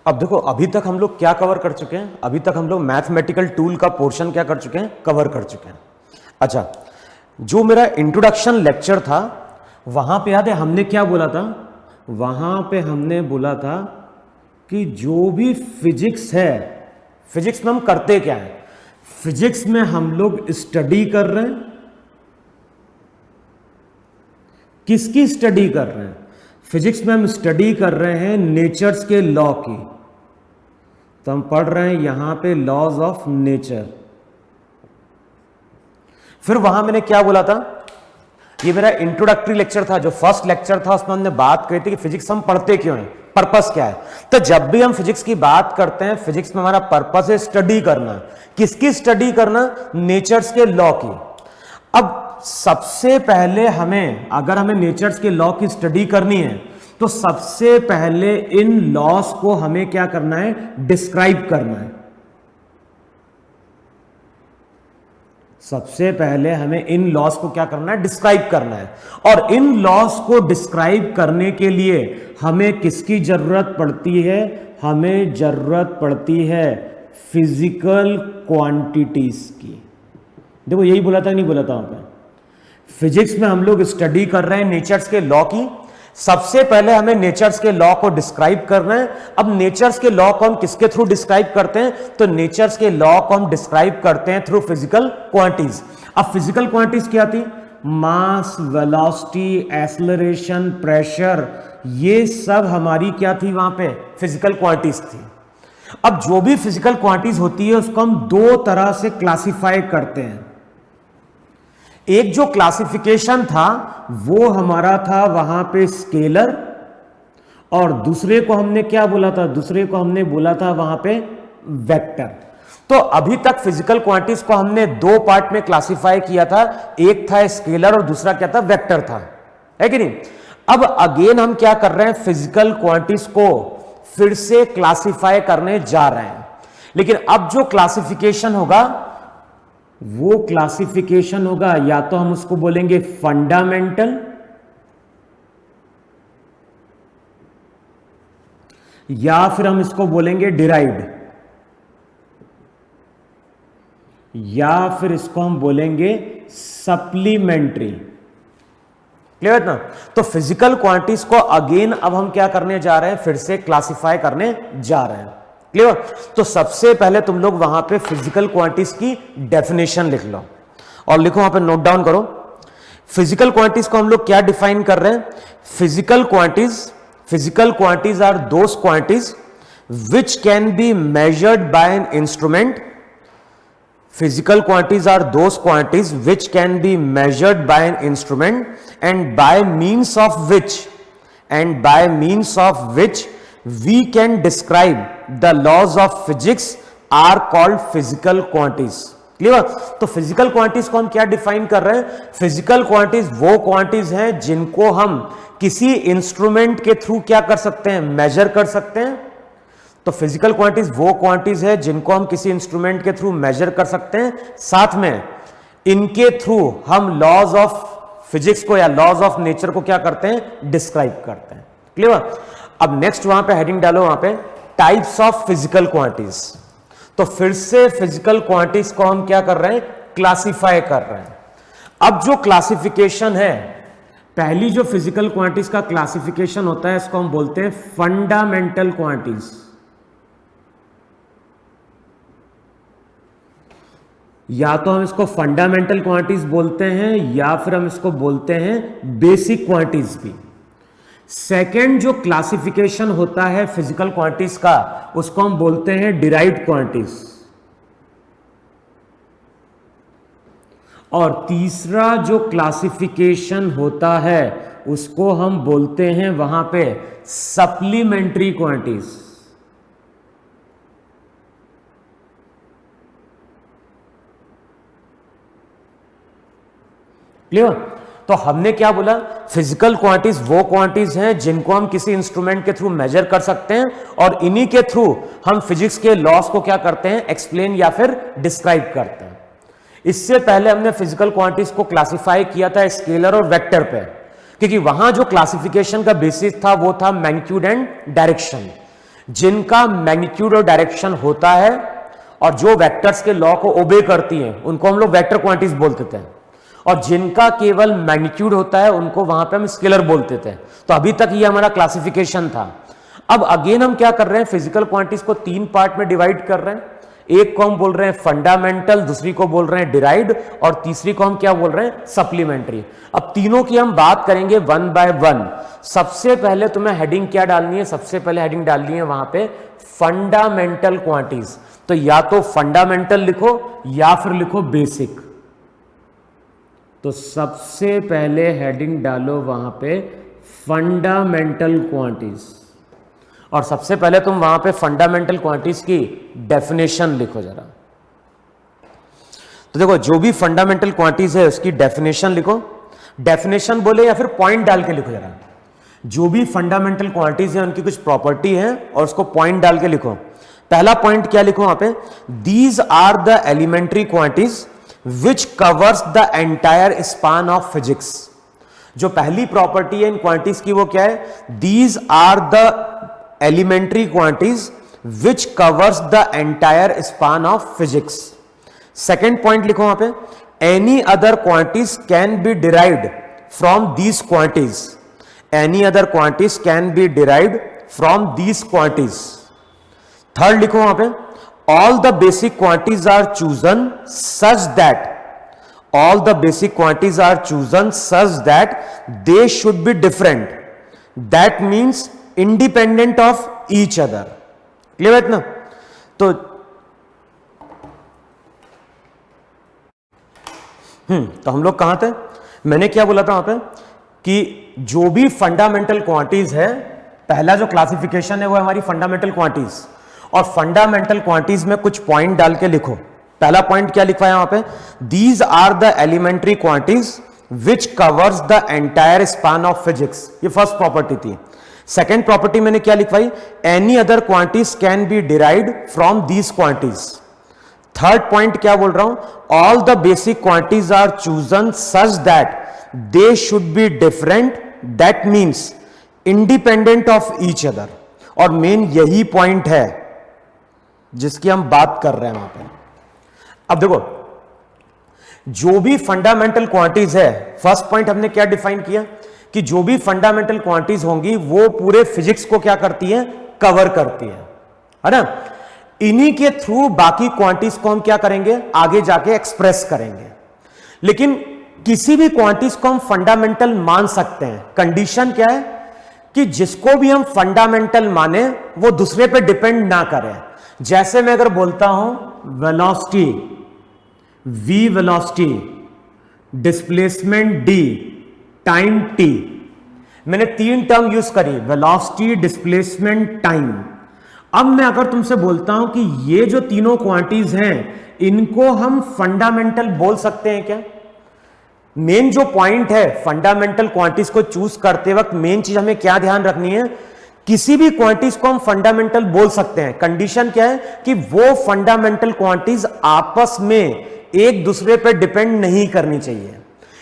अब देखो, अभी तक हम लोग क्या कवर कर चुके हैं? अभी तक हम लोग मैथमेटिकल टूल का पोर्शन क्या कर चुके हैं? कवर कर चुके हैं। अच्छा, जो मेरा इंट्रोडक्शन लेक्चर था वहां पे याद है हमने क्या बोला था? वहां पे हमने बोला था कि जो भी फिजिक्स है, फिजिक्स में हम करते क्या है? फिजिक्स में हम लोग स्टडी कर रहे हैं। किसकी स्टडी कर रहे हैं? फिजिक्स में हम स्टडी कर रहे हैं नेचर्स के लॉ की। तो हम पढ़ रहे हैं यहां पे लॉज ऑफ नेचर। फिर वहां मैंने क्या बोला था? ये मेरा इंट्रोडक्टरी लेक्चर था, जो फर्स्ट लेक्चर था उसमें हमने बात करी थी कि फिजिक्स हम पढ़ते क्यों हैं, पर्पस क्या है। तो जब भी हम फिजिक्स की बात करते हैं, फिजिक्स में हमारा पर्पस है स्टडी करना। किसकी स्टडी करना? नेचर्स के लॉ की। अब सबसे पहले हमें, अगर हमें नेचर्स के लॉ की स्टडी करनी है, तो सबसे पहले इन लॉस को हमें क्या करना है? डिस्क्राइब करना है। सबसे पहले हमें इन लॉस को क्या करना है? डिस्क्राइब करना है। और इन लॉस को डिस्क्राइब करने के लिए हमें किसकी जरूरत पड़ती है? हमें जरूरत पड़ती है फिजिकल क्वांटिटीज की। देखो, यही बोला था नहीं बोला था वहां पे? फिजिक्स में हम लोग स्टडी कर रहे हैं नेचर्स के लॉ की। सबसे पहले हमें नेचर्स के लॉ को डिस्क्राइब करना है। अब नेचर्स के लॉ को हम किसके थ्रू डिस्क्राइब करते हैं? तो नेचर्स के लॉ को हम डिस्क्राइब करते हैं थ्रू फिजिकल क्वांटिटीज। अब फिजिकल क्वांटिटीज क्या थी? मास, वेलोसिटी, एक्सेलरेशन, प्रेशर, ये सब हमारी क्या थी वहां पे? फिजिकल क्वांटिटीज थी। अब जो भी फिजिकल क्वांटिटीज होती है उसको हम दो तरह से क्लासिफाई करते हैं। एक जो क्लासिफिकेशन था वो हमारा था वहां पे स्केलर, और दूसरे को हमने क्या बोला था? दूसरे को हमने बोला था वहां पे वेक्टर। तो अभी तक फिजिकल क्वांटिटीज को हमने दो पार्ट में क्लासिफाई किया था। एक था स्केलर और दूसरा क्या था? वेक्टर था, है कि नहीं? अब अगेन हम क्या कर रहे हैं? फिजिकल क्वांटिटीज को फिर से क्लासिफाई करने जा रहे हैं। लेकिन अब जो क्लासिफिकेशन होगा वो क्लासिफिकेशन होगा, या तो हम उसको बोलेंगे फंडामेंटल, या फिर हम इसको बोलेंगे डिराइव्ड, या फिर इसको हम बोलेंगे सप्लीमेंट्री। क्लियर है ना? तो फिजिकल क्वांटिटीज को अगेन अब हम क्या करने जा रहे हैं? फिर से क्लासिफाई करने जा रहे हैं। क्लियर? तो सबसे पहले तुम लोग वहां पे फिजिकल क्वांटिटीज की डेफिनेशन लिख लो, और लिखो वहां पे, नोट डाउन करो। फिजिकल क्वांटिटीज को हम लोग क्या डिफाइन कर रहे हैं? Physical quantities are those quantities which can be measured by an instrument. Physical quantities are those quantities which can be measured by an instrument and by means of which we can describe the laws of physics are called physical quantities. Clear? तो physical quantities को हम क्या define कर रहे हैं? Physical quantities वो quantities हैं जिनको हम किसी इंस्ट्रूमेंट के थ्रू क्या कर सकते हैं? मेजर कर सकते हैं। तो फिजिकल क्वांटिटीज वो क्वांटिटीज है जिनको हम किसी इंस्ट्रूमेंट के थ्रू मेजर कर सकते हैं, साथ में इनके थ्रू हम लॉज ऑफ फिजिक्स को या लॉज ऑफ नेचर को क्या करते हैं? डिस्क्राइब करते हैं। क्लियर? अब नेक्स्ट वहां पे हेडिंग डालो, वहां पे टाइप्स ऑफ फिजिकल क्वांटिटीज। तो फिर से फिजिकल क्वांटिटीज को हम क्या कर रहे हैं? क्लासिफाई कर रहे हैं। अब जो क्लासिफिकेशन है, पहली जो फिजिकल क्वांटिटीज का क्लासिफिकेशन होता है इसको हम बोलते हैं फंडामेंटल क्वांटिटीज, या तो हम इसको फंडामेंटल क्वांटिटीज बोलते हैं या फिर हम इसको बोलते हैं बेसिक क्वांटिटीज भी। सेकंड जो क्लासिफिकेशन होता है फिजिकल क्वांटिटीज का उसको हम बोलते हैं डिराइव्ड क्वांटिटीज, और तीसरा जो क्लासिफिकेशन होता है उसको हम बोलते हैं वहां पे सप्लीमेंट्री क्वांटिटीज। क्लियर? तो हमने क्या बोला? फिजिकल क्वांटिटीज वो क्वांटिटीज हैं जिनको हम किसी इंस्ट्रूमेंट के थ्रू मेजर कर सकते हैं, और इन्हीं के थ्रू हम फिजिक्स के लॉस को क्या करते हैं? एक्सप्लेन या फिर डिस्क्राइब करते हैं। इससे पहले हमने फिजिकल क्वांटिटीज को क्लासिफाई किया था स्केलर और वेक्टर पे, क्योंकि वहां जो क्लासिफिकेशन का बेसिस था वो था मैग्नीट्यूड एंड डायरेक्शन। जिनका मैग्नीट्यूड और डायरेक्शन होता है और जो वेक्टर्स के लॉ को ओबे करती हैं उनको हम लोग वेक्टर क्वांटिटीज बोलते थे, और जिनका केवल मैग्नीट्यूड होता है उनको वहां पे हम स्केलर बोलते थे। तो अभी तक ये हमारा क्लासिफिकेशन था। अब अगेन हम क्या कर रहे हैं, फिजिकल क्वांटिटीज को 3 पार्ट में डिवाइड कर रहे हैं। एक को हम बोल रहे हैं फंडामेंटल, दूसरी को बोल रहे हैं डिराइव्ड, और तीसरी को हम क्या बोल रहे हैं, सप्लीमेंट्री। अब तीनों की हम बात करेंगे वन बाय वन। सबसे पहले तुम्हें हेडिंग क्या डालनी है, सबसे पहले हेडिंग डालनी है वहां पे फंडामेंटल क्वांटिटीज। तो या तो फंडामेंटल लिखो या फिर लिखो बेसिक। तो सबसे पहले हेडिंग डालो वहां पे फंडामेंटल क्वांटिटीज, और सबसे पहले तुम वहां पे फंडामेंटल क्वांटिटीज की डेफिनेशन लिखो जरा। तो देखो, जो भी फंडामेंटल क्वांटिटीज है उसकी डेफिनेशन लिखो। डेफिनेशन बोले या फिर पॉइंट डाल के लिखो जरा। जो भी फंडामेंटल क्वांटिटीज है उनकी कुछ प्रॉपर्टी है और उसको पॉइंट डाल के लिखो। पहला पॉइंट क्या लिखो वहां पे, these are the elementary quantities which covers the entire span of physics. जो पहली प्रॉपर्टी है इन क्वांटिटीज की वो क्या है, these are the elementary quantities which covers the entire span of physics. Second point लिखो वहां पे, any other quantities can be derived from these quantities. Any other quantities can be derived from these quantities. Third लिखो वहां पे, all the basic quantities are chosen such that all the basic quantities are chosen such that they should be different. That means independent of each other. Clear है ना? तो हम लोग कहां थे, मैंने क्या बोला था वहां पे कि जो भी फंडामेंटल क्वांटिटीज है, पहला जो क्लासिफिकेशन है वो है हमारी फंडामेंटल क्वांटिटीज, और फंडामेंटल क्वांटिटीज में कुछ पॉइंट डाल के लिखो। पहला पॉइंट क्या लिखा है वहां पे, these are the elementary quantities which covers the entire span of physics. ये फर्स्ट प्रॉपर्टी थी। सेकेंड प्रॉपर्टी मैंने क्या लिखवाई, any other quantities can be derived from these quantities. Third point क्या बोल रहा हूं, all the basic quantities are chosen such that they should be different, that means independent of each other. और main यही point है जिसकी हम बात कर रहे हैं वहां पर। अब देखो, जो भी फंडामेंटल क्वांटिटीज है, फर्स्ट पॉइंट हमने क्या डिफाइन किया कि जो भी फंडामेंटल क्वांटिटीज होंगी वो पूरे फिजिक्स को क्या करती है, कवर करती है ना। इन्हीं के थ्रू बाकी क्वांटिटीज को हम क्या करेंगे, आगे जाके एक्सप्रेस करेंगे। लेकिन किसी भी क्वांटिटीज को हम फंडामेंटल मान सकते हैं। कंडीशन क्या है कि जिसको भी हम फंडामेंटल माने वो दूसरे पे डिपेंड ना करे। जैसे मैं अगर बोलता हूं velocity v, velocity, displacement d, time t, मैंने 3 टर्म यूज करी, वेलोसिटी, डिस्प्लेसमेंट, टाइम। अब मैं अगर तुमसे बोलता हूं कि ये जो तीनों क्वांटिटीज हैं इनको हम फंडामेंटल बोल सकते हैं क्या? मेन जो पॉइंट है फंडामेंटल क्वांटिटीज को चूज करते वक्त, मेन चीज हमें क्या ध्यान रखनी है, किसी भी क्वांटिटीज को हम फंडामेंटल बोल सकते हैं। कंडीशन क्या है कि वो फंडामेंटल क्वांटिटीज आपस में एक दूसरे पर डिपेंड नहीं करनी चाहिए।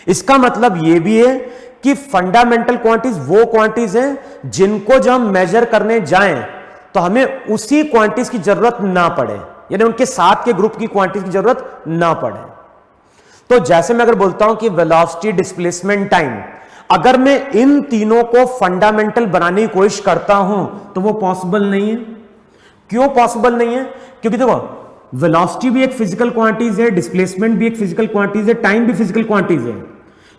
इसका मतलब यह भी है कि फंडामेंटल क्वांटिटीज वो क्वांटिटीज हैं जिनको जब हम मेजर करने जाएं तो हमें उसी क्वांटिटीज की जरूरत ना पड़े, यानी उनके साथ के ग्रुप की क्वांटिटीज की जरूरत ना पड़े। तो जैसे मैं अगर बोलता हूं कि वेलोसिटी, डिस्प्लेसमेंट, टाइम, अगर मैं इन तीनों को फंडामेंटल बनाने की कोशिश करता हूं तो वो पॉसिबल नहीं है। क्यों पॉसिबल नहीं है? क्योंकि देखो, वेलोसिटी भी एक फिजिकल क्वांटिटीज है, डिस्प्लेसमेंट भी एक फिजिकल क्वांटिटीज है, टाइम भी फिजिकल क्वांटिटीज है।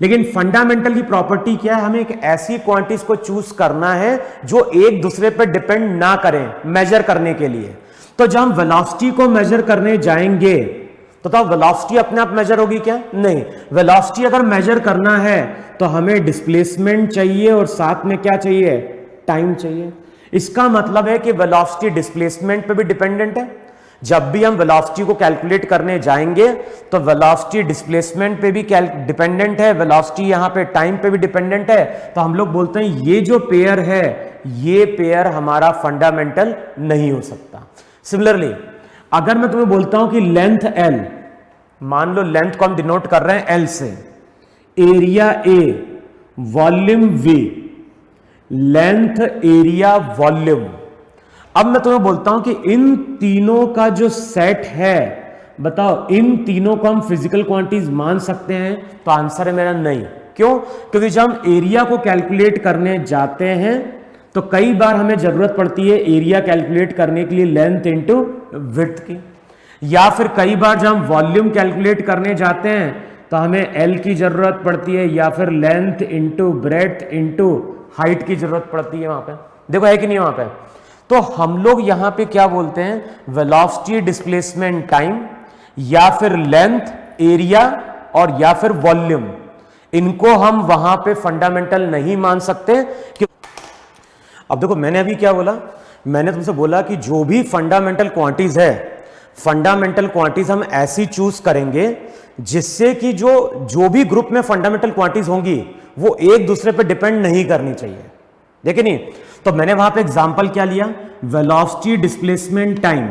लेकिन फंडामेंटल की प्रॉपर्टी क्या है, हमें एक ऐसी क्वांटिटीज को चूज करना है जो एक दूसरे पर डिपेंड ना करें मेजर करने के लिए। तो जब हम वेलोसिटी को मेजर करने जाएंगे तो वेलोसिटी अपने आप मेजर होगी क्या? नहीं। वेलोसिटी अगर मेजर करना है तो हमें डिस्प्लेसमेंट चाहिए और साथ में क्या चाहिए, टाइम चाहिए। इसका मतलब है कि वेलोसिटी डिस्प्लेसमेंट पे भी डिपेंडेंट है। जब भी हम वेलोसिटी को कैलकुलेट करने जाएंगे तो वेलोसिटी डिस्प्लेसमेंट पे भी डिपेंडेंट है, वेलोसिटी यहां पे टाइम पे भी डिपेंडेंट है। तो हम लोग बोलते हैं ये जो पेयर है ये पेयर हमारा फंडामेंटल नहीं हो सकता। सिमिलरली अगर मैं तुम्हें बोलता हूं कि लेंथ L, मान लो लेंथ को हम डिनोट कर रहे हैं L से, area A, volume V, length, area, volume. अब मैं तुम्हें बोलता हूं कि इन तीनों का जो सेट है, बताओ इन तीनों को हम फिजिकल क्वांटिटीज मान सकते हैं? तो आंसर है मेरा नहीं। क्यों? क्योंकि जब हम एरिया को कैलकुलेट करने जाते हैं तो कई बार हमें जरूरत पड़ती है एरिया कैलकुलेट करने के लिए लेंथ इंटू विड्थ की, या फिर कई बार जब हम वॉल्यूम कैलकुलेट करने जाते हैं तो हमें एल की जरूरत पड़ती है, या फिर length into breadth into height की जरूरत पड़ती है। वहां पे देखो है कि नहीं वहां पे? तो हम लोग यहां पे क्या बोलते हैं, वेलोसिटी डिस्प्लेसमेंट टाइम, या फिर लेंथ, एरिया और या फिर वॉल्यूम, इनको हम वहां पे फंडामेंटल नहीं मान सकते। कि अब देखो मैंने अभी क्या बोला, मैंने तुमसे बोला कि जो भी फंडामेंटल क्वांटिटीज है, फंडामेंटल क्वांटिटीज हम ऐसी चूज करेंगे जिससे कि जो भी ग्रुप में फंडामेंटल क्वांटिटीज होंगी वो एक दूसरे पे डिपेंड नहीं करनी चाहिए। देखिए नहीं, तो मैंने वहां पे एग्जांपल क्या लिया, वेलोसिटी डिस्प्लेसमेंट टाइम।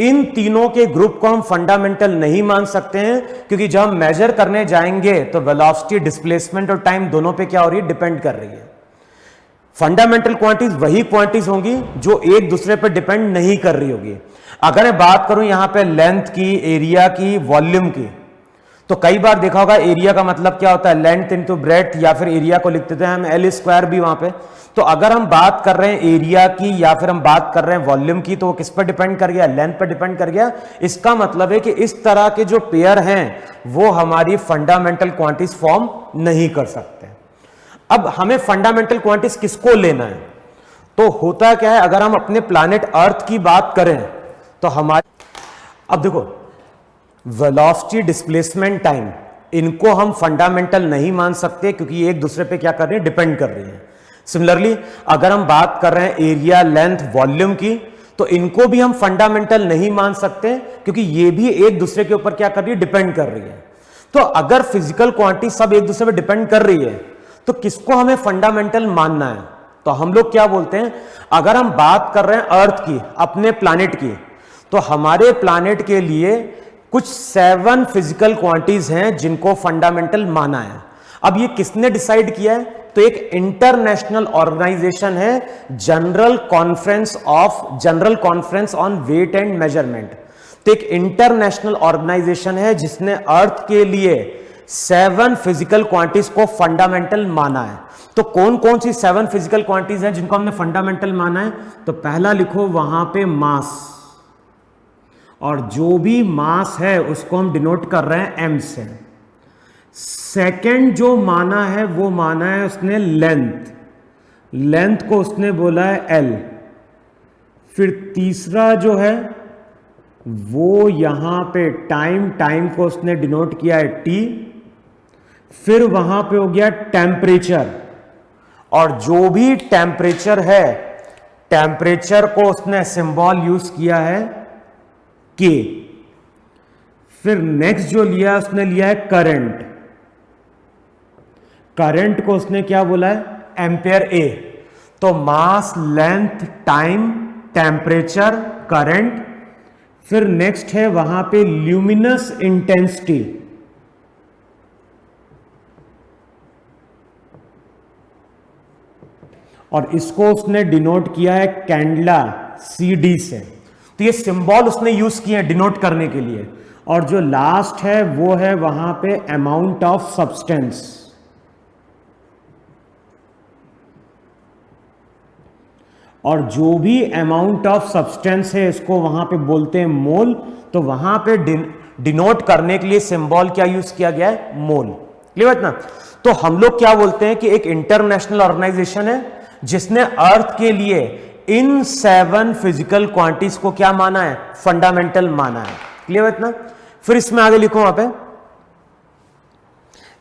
इन तीनों के ग्रुप को हम फंडामेंटल नहीं मान सकते हैं, क्योंकि जब हम मेजर करने जाएंगे तो वेलोसिटी डिस्प्लेसमेंट और टाइम दोनों पे क्या हो रही है, डिपेंड कर रही है। फंडामेंटल क्वांटिटीज वही क्वांटिटीज होंगी जो एक दूसरे पर डिपेंड नहीं कर रही होगी। अगर मैं बात करूं यहां पे लेंथ की, एरिया की, वॉल्यूम की, तो कई बार देखा होगा एरिया का मतलब क्या होता है, लेंथ इंटू ब्रेड्थ, या फिर एरिया को लिख देते हैं हम एल स्क्वायर भी वहां पे। तो अगर हम बात कर रहे हैं एरिया की या फिर हम बात कर रहे हैं वॉल्यूम की, तो वो किस पर डिपेंड कर गया, लेंथ पर डिपेंड कर गया। इसका मतलब है कि इस तरह के जो पेयर हैं वो हमारी फंडामेंटल क्वांटिटीज फॉर्म नहीं कर सकते। अब हमें फंडामेंटल क्वांटिटीज किसको लेना है, तो होता क्या है, अगर हम अपने प्लैनेट अर्थ की बात करें तो हमारे, अब देखो वेलोसिटी डिस्प्लेसमेंट टाइम, इनको हम फंडामेंटल नहीं मान सकते क्योंकि ये एक दूसरे पे क्या कर रही है, डिपेंड कर रही है। सिमिलरली अगर हम बात कर रहे हैं एरिया, लेंथ, वॉल्यूम की, तो इनको भी हम फंडामेंटल नहीं मान सकते क्योंकि ये भी एक दूसरे के ऊपर क्या कर रही है, डिपेंड कर रही है। तो अगर फिजिकल क्वांटिटी सब एक दूसरे पे डिपेंड कर रही है तो किसको हमें फंडामेंटल मानना है? तो हम लोग क्या बोलते हैं, अगर हम बात कर रहे हैं अर्थ की, अपने प्लैनेट की, तो हमारे प्लैनेट के लिए कुछ 7 फिजिकल क्वांटिटीज हैं जिनको फंडामेंटल माना है। अब ये किसने डिसाइड किया है? तो एक इंटरनेशनल ऑर्गेनाइजेशन है, general conference on weight and measurement. तो एक इंटरनेशनल ऑर्गेनाइजेशन है जिसने अर्थ के लिए 7 फिजिकल क्वांटिटीज को फंडामेंटल माना है। तो कौन कौन सी 7 फिजिकल क्वांटिटीज हैं जिनको हमने फंडामेंटल माना है? तो पहला लिखो वहां पे मास, और जो भी मास है उसको हम डिनोट कर रहे हैं एम से। सेकंड जो माना है वो माना है उसने लेंथ, लेंथ को उसने बोला है एल। फिर तीसरा जो है वो यहां पे टाइम, टाइम को उसने डिनोट किया है टी। फिर वहां पे हो गया टेम्परेचर, और जो भी टेम्परेचर है, टेम्परेचर को उसने सिंबल यूज किया है के। फिर नेक्स्ट जो लिया उसने लिया है करंट, करंट को उसने क्या बोला है, एम्पेयर ए। तो मास, लेंथ, टाइम, टेम्परेचर, करंट। फिर नेक्स्ट है वहां पे ल्यूमिनस इंटेंसिटी, और इसको उसने डिनोट किया है कैंडला, CD से। तो ये सिंबल उसने यूज किए हैं डिनोट करने के लिए। और जो लास्ट है वो है वहां पे अमाउंट ऑफ सब्सटेंस, और जो भी अमाउंट ऑफ सब्सटेंस है इसको वहां पे बोलते हैं मोल। तो वहां पे डिनोट करने के लिए सिंबल क्या यूज किया गया है, मोल। क्लियर है ना? तो हम लोग क्या बोलते हैं कि एक इंटरनेशनल ऑर्गेनाइजेशन है जिसने अर्थ के लिए इन 7 फिजिकल क्वांटिटीज को क्या माना है, फंडामेंटल माना है। क्लियर है ना? फिर इसमें आगे लिखो वहां पे,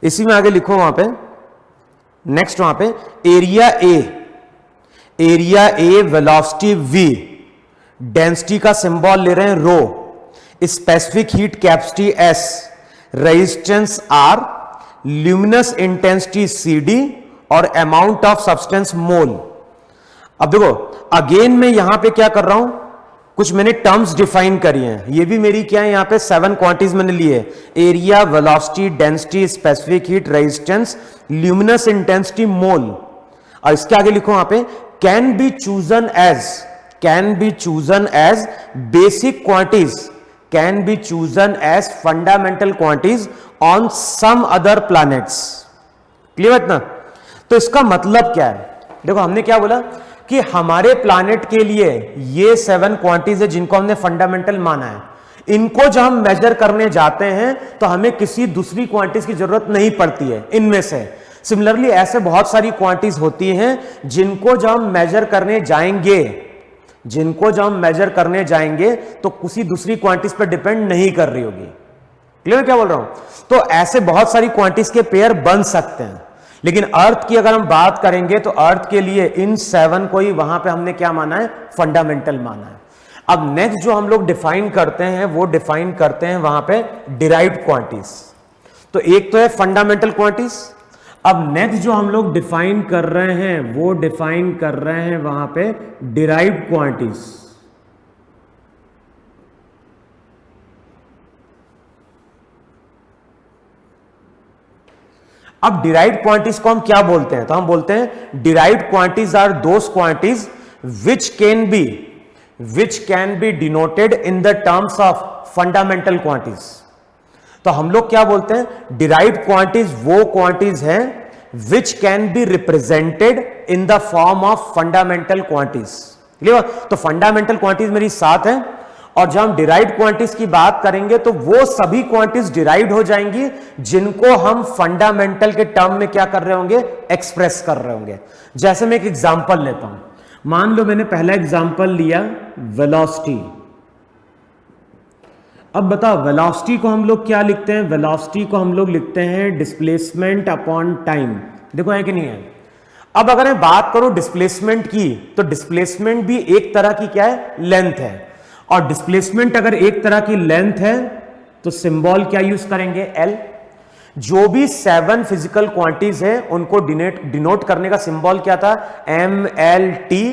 इसी में आगे लिखो वहां पे, नेक्स्ट वहां पे area A, area A, velocity V, density का सिंबल ले रहे हैं rho, specific heat capacity S, resistance R, luminous intensity CD, और अमाउंट ऑफ सब्सटेंस मोल। अब देखो अगेन मैं यहां पे क्या कर रहा हूं, कुछ मैंने टर्म्स डिफाइन करी हैं। ये भी मेरी क्या है, यहां पे 7 क्वांटिटीज मैंने लिए, area, velocity, density, specific heat, resistance, luminous intensity, mole. और इसके आगे लिखो वहां पे can be chosen as, can be chosen as basic quantities, can be chosen as fundamental quantities on some other planets. Clear है ना? तो इसका मतलब क्या है? देखो हमने क्या बोला कि हमारे प्लैनेट के लिए ये 7 क्वांटिटीज है जिनको हमने फंडामेंटल माना है। इनको जब हम मेजर करने जाते हैं तो हमें किसी दूसरी क्वांटिटीज की जरूरत नहीं पड़ती है इनमें से। सिमिलरली ऐसे बहुत सारी क्वांटिटीज होती हैं जिनको जब हम मेजर करने जाएंगे, जिनको जब हम मेजर करने जाएंगे तो किसी दूसरी क्वांटिटीज पर डिपेंड नहीं कर रही होगी। क्लियर क्या बोल रहा हूं? तो ऐसे बहुत सारी क्वांटिटीज के पेयर बन सकते हैं, लेकिन अर्थ की अगर हम बात करेंगे तो अर्थ के लिए इन 7 को ही वहां पे हमने क्या माना है? फंडामेंटल माना है। अब नेक्स्ट जो हम लोग डिफाइन करते हैं वो डिफाइन करते हैं वहां पे डिराइव्ड क्वांटिटीज। तो एक तो है फंडामेंटल क्वांटिटीज। अब नेक्स्ट जो हम लोग डिफाइन कर रहे हैं वो डिफाइन कर रहे हैं वहां पे डिराइव्ड क्वांटिटीज। अब डिराइव्ड क्वांटिटीज को हम क्या बोलते हैं? तो हम बोलते हैं derived quantities are those quantities which can be denoted in the terms of fundamental quantities। तो हम लोग क्या बोलते हैं? डिराइव्ड क्वांटिटीज वो क्वांटिटीज हैं which can be represented in the form of fundamental quantities। Clear? तो फंडामेंटल क्वांटिटीज मेरी 7 है, और जब हम डिराइव्ड क्वांटिटीज की बात करेंगे तो वो सभी क्वांटिटीज डिराइव्ड हो जाएंगी जिनको हम फंडामेंटल के टर्म में क्या कर रहे होंगे? एक्सप्रेस कर रहे होंगे। जैसे मैं एक एग्जांपल लेता हूं, मान लो मैंने पहला एग्जांपल लिया वेलोसिटी। अब बताओ वेलोसिटी को हम लोग क्या लिखते हैं? वेलोसिटी को हम लोग लिखते हैं डिस्प्लेसमेंट अपॉन टाइम। देखो है कि नहीं है? अब अगर मैं बात करूं डिस्प्लेसमेंट की, तो डिस्प्लेसमेंट भी एक तरह की क्या है? लेंथ है। और डिस्प्लेसमेंट अगर एक तरह की लेंथ है तो सिंबल क्या यूज करेंगे? एल। जो भी 7 फिजिकल क्वांटिटीज है उनको डिनोट करने का सिंबल क्या था? M L T.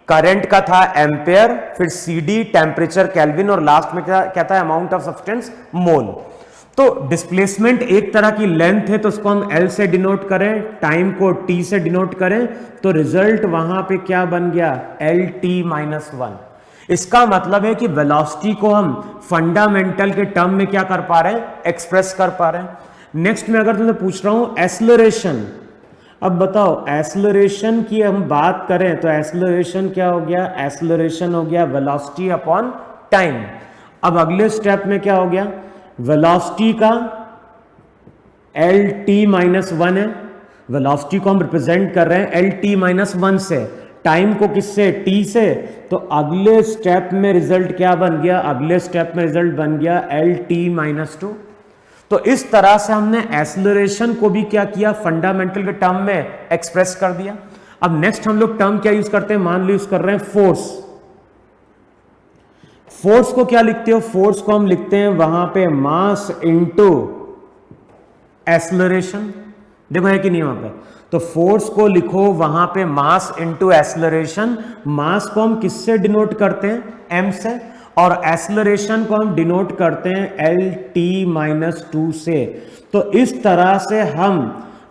करंट का था एम्पेयर, फिर सी डी टेम्परेचर केल्विन, और लास्ट में क्या था? अमाउंट ऑफ सब्सटेंस मोल। तो डिस्प्लेसमेंट एक तरह की लेंथ है तो उसको हम एल से डिनोट करें, टाइम को टी से डिनोट करें, तो रिजल्ट वहां पे क्या बन गया? L T minus 1। इसका मतलब है कि वेलोसिटी को हम फंडामेंटल के टर्म में क्या कर पा रहे हैं? एक्सप्रेस कर पा रहे हैं। नेक्स्ट में अगर तुमसे पूछ रहा हूं एक्सेलरेशन, अब बताओ एक्सेलरेशन की हम बात करें तो एक्सेलरेशन क्या हो गया? एक्सेलरेशन हो गया वेलोसिटी अपॉन टाइम। अब अगले स्टेप में क्या हो गया? वेलोसिटी का एल टी माइनस 1 है, वेलोसिटी को हम रिप्रेजेंट कर रहे हैं एल टी माइनस 1 से, टाइम को किससे? टी से। तो अगले स्टेप में रिजल्ट क्या बन गया? अगले स्टेप में रिजल्ट बन गया एल टी माइनस 2। तो इस तरह से हमने एक्सेलरेशन को भी क्या किया? फंडामेंटल के टर्म में एक्सप्रेस कर दिया। अब नेक्स्ट हम लोग टर्म क्या यूज करते हैं? मान लो यूज कर रहे हैं फोर्स। फोर्स को क्या लिखते हो? फोर्स को हम लिखते हैं वहां पे मास इनटू एक्सेलरेशन। देखो है कि नहीं वहां पे? तो फोर्स को लिखो वहां पे मास इनटू एक्सेलरेशन। मास को हम किससे डिनोट करते हैं? एम से। और एक्सेलरेशन को हम डिनोट करते हैं एल टी माइनस 2 से। तो इस तरह से हम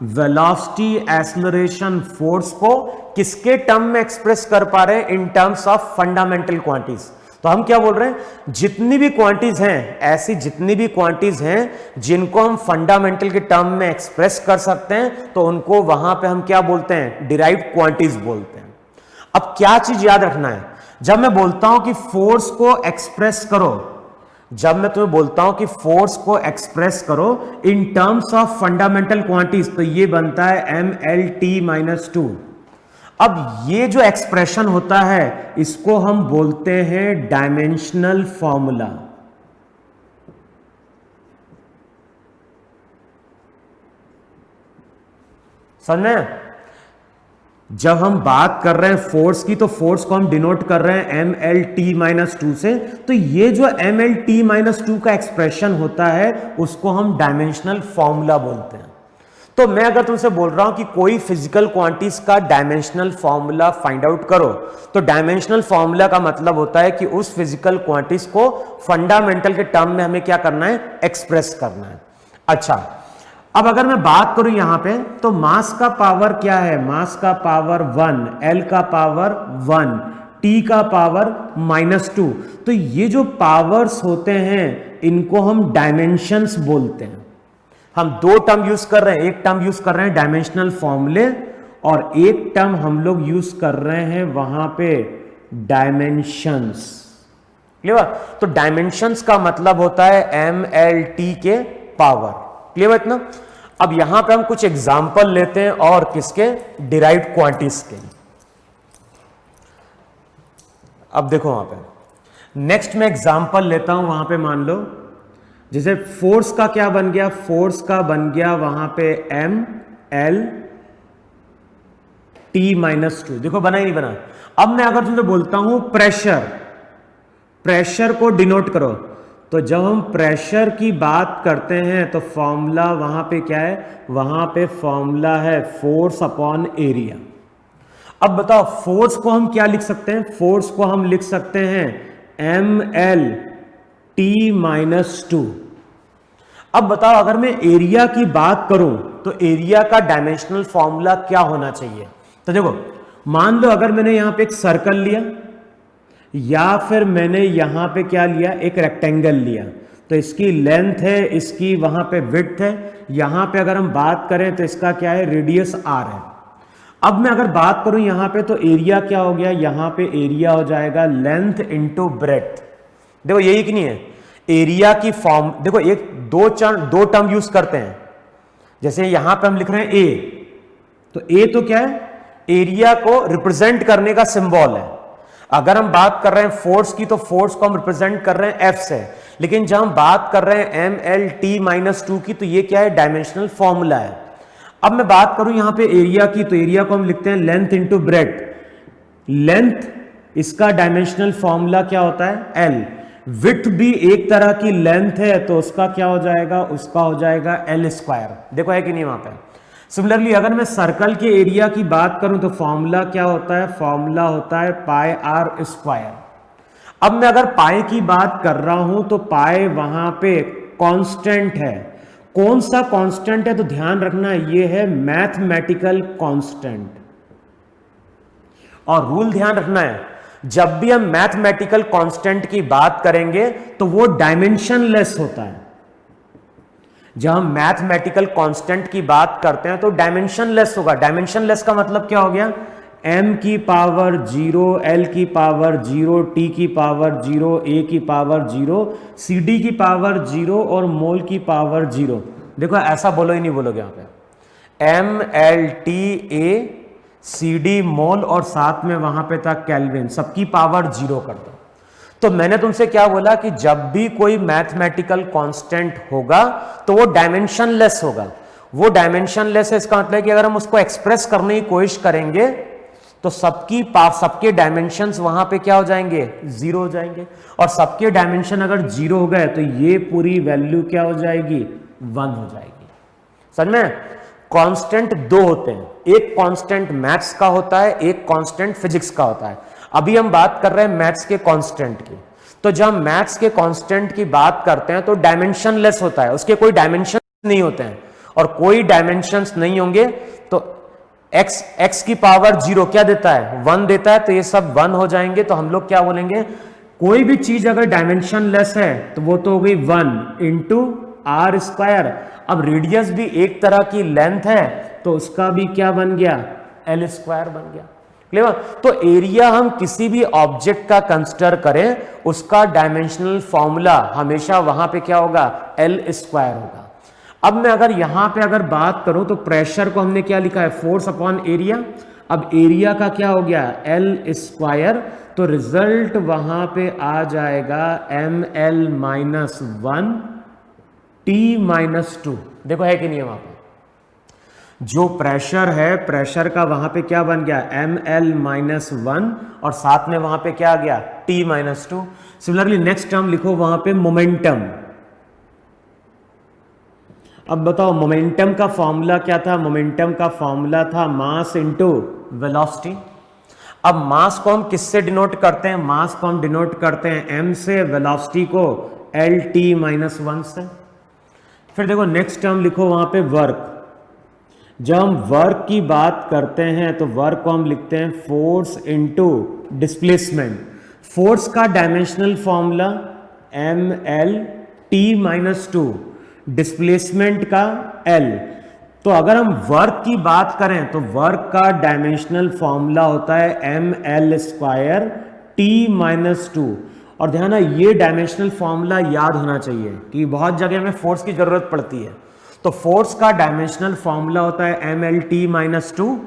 वेलोसिटी, एक्सेलरेशन, फोर्स को किसके टर्म में एक्सप्रेस कर पा रहे हैं? In terms of fundamental quantities. तो हम क्या बोल रहे हैं? जितनी भी क्वांटिटीज हैं, ऐसी जितनी भी क्वांटिटीज हैं जिनको हम फंडामेंटल के टर्म में एक्सप्रेस कर सकते हैं, तो उनको वहां पे हम क्या बोलते हैं? डिराइव्ड क्वांटिटीज बोलते हैं। अब क्या चीज याद रखना है? जब मैं बोलता हूं कि फोर्स को एक्सप्रेस करो, जब मैं तुम्हें बोलता हूं कि फोर्स को एक्सप्रेस करो in terms of fundamental quantities, तो ये बनता है एम एल टी माइनस 2। अब ये जो एक्सप्रेशन होता है इसको हम बोलते हैं डायमेंशनल फॉर्मूला। समझे? जब हम बात कर रहे हैं फोर्स की, तो फोर्स को हम डिनोट कर रहे हैं एम एल टी माइनस 2 से। तो ये जो एम एल टी माइनस 2 का एक्सप्रेशन होता है उसको हम डायमेंशनल फॉर्मूला बोलते हैं। तो मैं अगर तुमसे बोल रहा हूं कि कोई फिजिकल क्वांटिटीज का डायमेंशनल फॉर्मूला फाइंड आउट करो, तो डायमेंशनल फॉर्मूला का मतलब होता है कि उस फिजिकल क्वांटिटीज को फंडामेंटल के टर्म में हमें क्या करना है? एक्सप्रेस करना है। अच्छा, अब अगर मैं बात करूं यहां पे, तो मास का पावर क्या है? मास का पावर 1, एल का पावर 1, टी का पावर -2। तो ये जो पावर्स होते हैं इनको हम डायमेंशंस बोलते हैं। हम दो टर्म यूज कर रहे हैं, एक टर्म यूज कर रहे हैं डायमेंशनल फॉर्मूले और एक टर्म हम लोग यूज कर रहे हैं वहां पे डायमेंशंस। क्लियर? तो डायमेंशंस का मतलब होता है MLT के पावर। क्लियर इतना? अब यहां पे हम कुछ एग्जांपल लेते हैं और किसके, डिराइव्ड क्वांटिटीज के। अब देखो वहां पे नेक्स्ट मैं एग्जांपल लेता हूं, वहां पे मान लो जैसे फोर्स का क्या बन गया, फोर्स का बन गया वहां पे MLT-2। देखो बना ही नहीं बना। अब मैं अगर तुमसे बोलता हूं प्रेशर, प्रेशर को डिनोट करो, तो जब हम प्रेशर की बात करते हैं तो फॉर्मूला वहां पे क्या है, वहां पे फॉर्मूला है फोर्स अपॉन एरिया। अब बताओ फोर्स को हम क्या लिख सकते हैं, फोर्स को हम लिख सकते हैं MLT-2। अब बताओ अगर मैं एरिया की बात करूं तो एरिया का डायमेंशनल फॉर्मूला क्या होना चाहिए। तो देखो मान लो अगर मैंने यहां पे एक सर्कल लिया या फिर मैंने यहां पे क्या लिया, एक रेक्टेंगल लिया, तो इसकी लेंथ है, इसकी वहां पे विड्थ है, यहां पे अगर हम बात करें तो इसका क्या है, रेडियस r है। अब मैं अगर बात करूं यहां पे तो एरिया क्या हो गया, यहां पे एरिया हो जाएगा लेंथ इंटू ब्रेड्थ। देखो यही कि नहीं है एरिया की फॉर्म। देखो एक दो टर्म यूज करते हैं, जैसे यहां पे हम लिख रहे हैं ए, तो ए तो क्या है, एरिया को रिप्रेजेंट करने का सिंबल है। अगर हम बात कर रहे हैं फोर्स की तो फोर्स को हम रिप्रेजेंट कर रहे हैं F से, लेकिन जब हम बात कर रहे हैं MLT-2 की तो ये क्या है, डायमेंशनल फॉर्मूला है। अब मैं बात करूं यहां पे एरिया की, तो एरिया को हम लिखते हैं लेंथ इंटू ब्रेड्थ। लेंथ इसका डायमेंशनल फॉर्मूला क्या होता है, L। विड्थ भी एक तरह की लेंथ है तो उसका क्या हो जाएगा, उसका हो जाएगा L²। देखो है कि नहीं वहां पे। सिमिलरली अगर मैं सर्कल के एरिया की बात करूं तो फॉर्मूला क्या होता है, फॉर्मूला होता है πr²। अब मैं अगर पाई की बात कर रहा हूं तो पाई वहां पे कांस्टेंट है। कौन सा कांस्टेंट है, तो ध्यान रखना ये है मैथमेटिकल कांस्टेंट। और रूल ध्यान रखना है, जब भी हम मैथमेटिकल कांस्टेंट की बात करेंगे तो वो डायमेंशनलेस होता है। जब हम मैथमेटिकल कांस्टेंट की बात करते हैं तो डायमेंशनलेस होगा। डायमेंशनलेस का मतलब क्या हो गया, m की पावर 0, l की पावर 0, t की पावर 0, a की पावर 0, cd की पावर 0 और मोल की पावर 0। देखो ऐसा बोलो ही नहीं बोलोगे यहां पे, MLT/A/CD मोल और साथ में वहां पे था केल्विन, सबकी पावर 0 कर दो। तो मैंने तुमसे क्या बोला कि जब भी कोई मैथमेटिकल कांस्टेंट होगा तो वो डायमेंशनलेस होगा। वो डायमेंशनलेस है, इसका मतलब है कि अगर हम उसको एक्सप्रेस करने की कोशिश करेंगे तो सबके डायमेंशंस वहां पे क्या हो जाएंगे, 0 हो जाएंगे। और सबके डायमेंशन अगर 0 हो गए तो ये पूरी वैल्यू क्या हो जाएगी, 1 हो जाएगी। समझ में? कांस्टेंट दो होते हैं, एक कांस्टेंट मैथ्स का होता है, एक कांस्टेंट फिजिक्स का होता है। अभी हम बात कर रहे हैं मैथ्स के कांस्टेंट की। तो जब हम मैथ्स के कांस्टेंट की बात करते हैं तो डायमेंशनलेस होता है, उसके कोई डायमेंशन नहीं होते हैं। और कोई डायमेंशंस नहीं होंगे तो x की पावर 0 क्या देता है, 1 देता है, तो ये सब 1 हो जाएंगे। तो हम लोग क्या बोलेंगे, कोई भी चीज अगर डायमेंशनलेस है तो वो तो हो गई 1 इंटू r²। अब रेडियस भी एक तरह की लेंथ है तो उसका भी क्या बन गया, L² बन गया। क्लियर? तो एरिया हम किसी भी ऑब्जेक्ट का कंसिडर करें, उसका डायमेंशनल फॉर्मूला हमेशा वहां पे क्या होगा, L² होगा। अब मैं अगर यहां पे अगर बात करूं तो प्रेशर को हमने क्या लिखा है, फोर्स अपॉन एरिया। अब एरिया का क्या हो गया, L²। तो रिजल्ट वहां पे आ जाएगा ML-1 T-2। देखो है कि नहीं है वहां पे, जो प्रेशर है प्रेशर का वहां पे क्या बन गया, ML-1 और साथ में वहां पे क्या आ गया, T-2। सिमिलरली नेक्स्ट टर्म लिखो वहां पे मोमेंटम। अब बताओ मोमेंटम का फॉर्मूला क्या था, मोमेंटम का फॉर्मूला था मास इनटू वेलोसिटी। अब मास को हम किससे डिनोट करते हैं, मास को हम डिनोट करते हैं m से, वेलोसिटी को LT-1 से। फिर देखो नेक्स्ट टर्म लिखो वहां पे वर्क। जब हम वर्क की बात करते हैं तो वर्क को हम लिखते हैं फोर्स इनटू डिस्प्लेसमेंट। फोर्स का डायमेंशनल फॉर्मूला ml(t-2), डिस्प्लेसमेंट का L। तो अगर हम वर्क की बात करें तो वर्क का डायमेंशनल फॉर्मूला होता है ml²t-2। और ध्यान है, ये डायमेंशनल फॉर्मूला याद होना चाहिए कि बहुत जगह में फोर्स की जरूरत पड़ती है। तो फोर्स का डायमेंशनल फॉर्मूला होता है ml(t-2).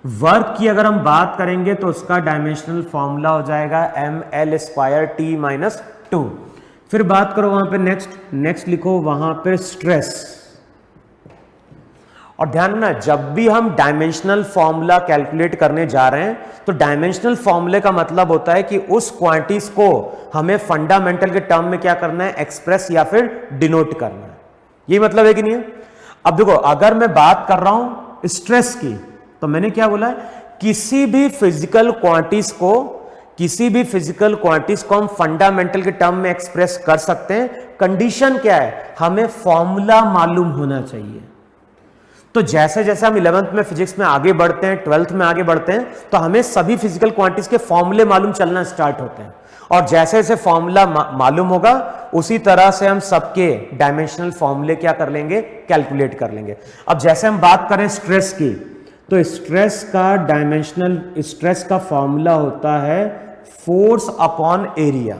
वर्क की अगर हम बात करेंगे तो उसका डायमेंशनल फॉर्मूला हो जाएगा ml²t-2। फिर बात करो वहां पे नेक्स्ट लिखो वहां पे स्ट्रेस। और ध्यान रखना, जब भी हम डायमेंशनल फॉर्मूला कैलकुलेट करने जा रहे हैं तो डायमेंशनल फॉर्मूले का मतलब होता है कि उस क्वांटिटीज को हमें फंडामेंटल के टर्म में क्या करना है, एक्सप्रेस या फिर डिनोट करना है। ये मतलब है कि नहीं है? अब देखो, अगर मैं बात कर रहा हूं स्ट्रेस की तो मैंने क्या बोला है, किसी भी फिजिकल क्वांटिटीज को हम फंडामेंटल के टर्म में एक्सप्रेस कर सकते हैं। कंडीशन क्या है, हमें फॉर्मूला मालूम होना चाहिए। तो जैसे जैसे हम 11th में फिजिक्स में आगे बढ़ते हैं, 12th में आगे बढ़ते हैं, तो हमें सभी फिजिकल क्वांटिटीज के फॉर्मूले मालूम चलना स्टार्ट होते हैं। और जैसे जैसे फॉर्मूला मालूम होगा उसी तरह से हम सबके डायमेंशनल फॉर्मूले क्या कर लेंगे, कैलकुलेट कर लेंगे। अब जैसे हम बात करें स्ट्रेस की, तो स्ट्रेस का फॉर्मूला होता है फोर्स अपॉन एरिया।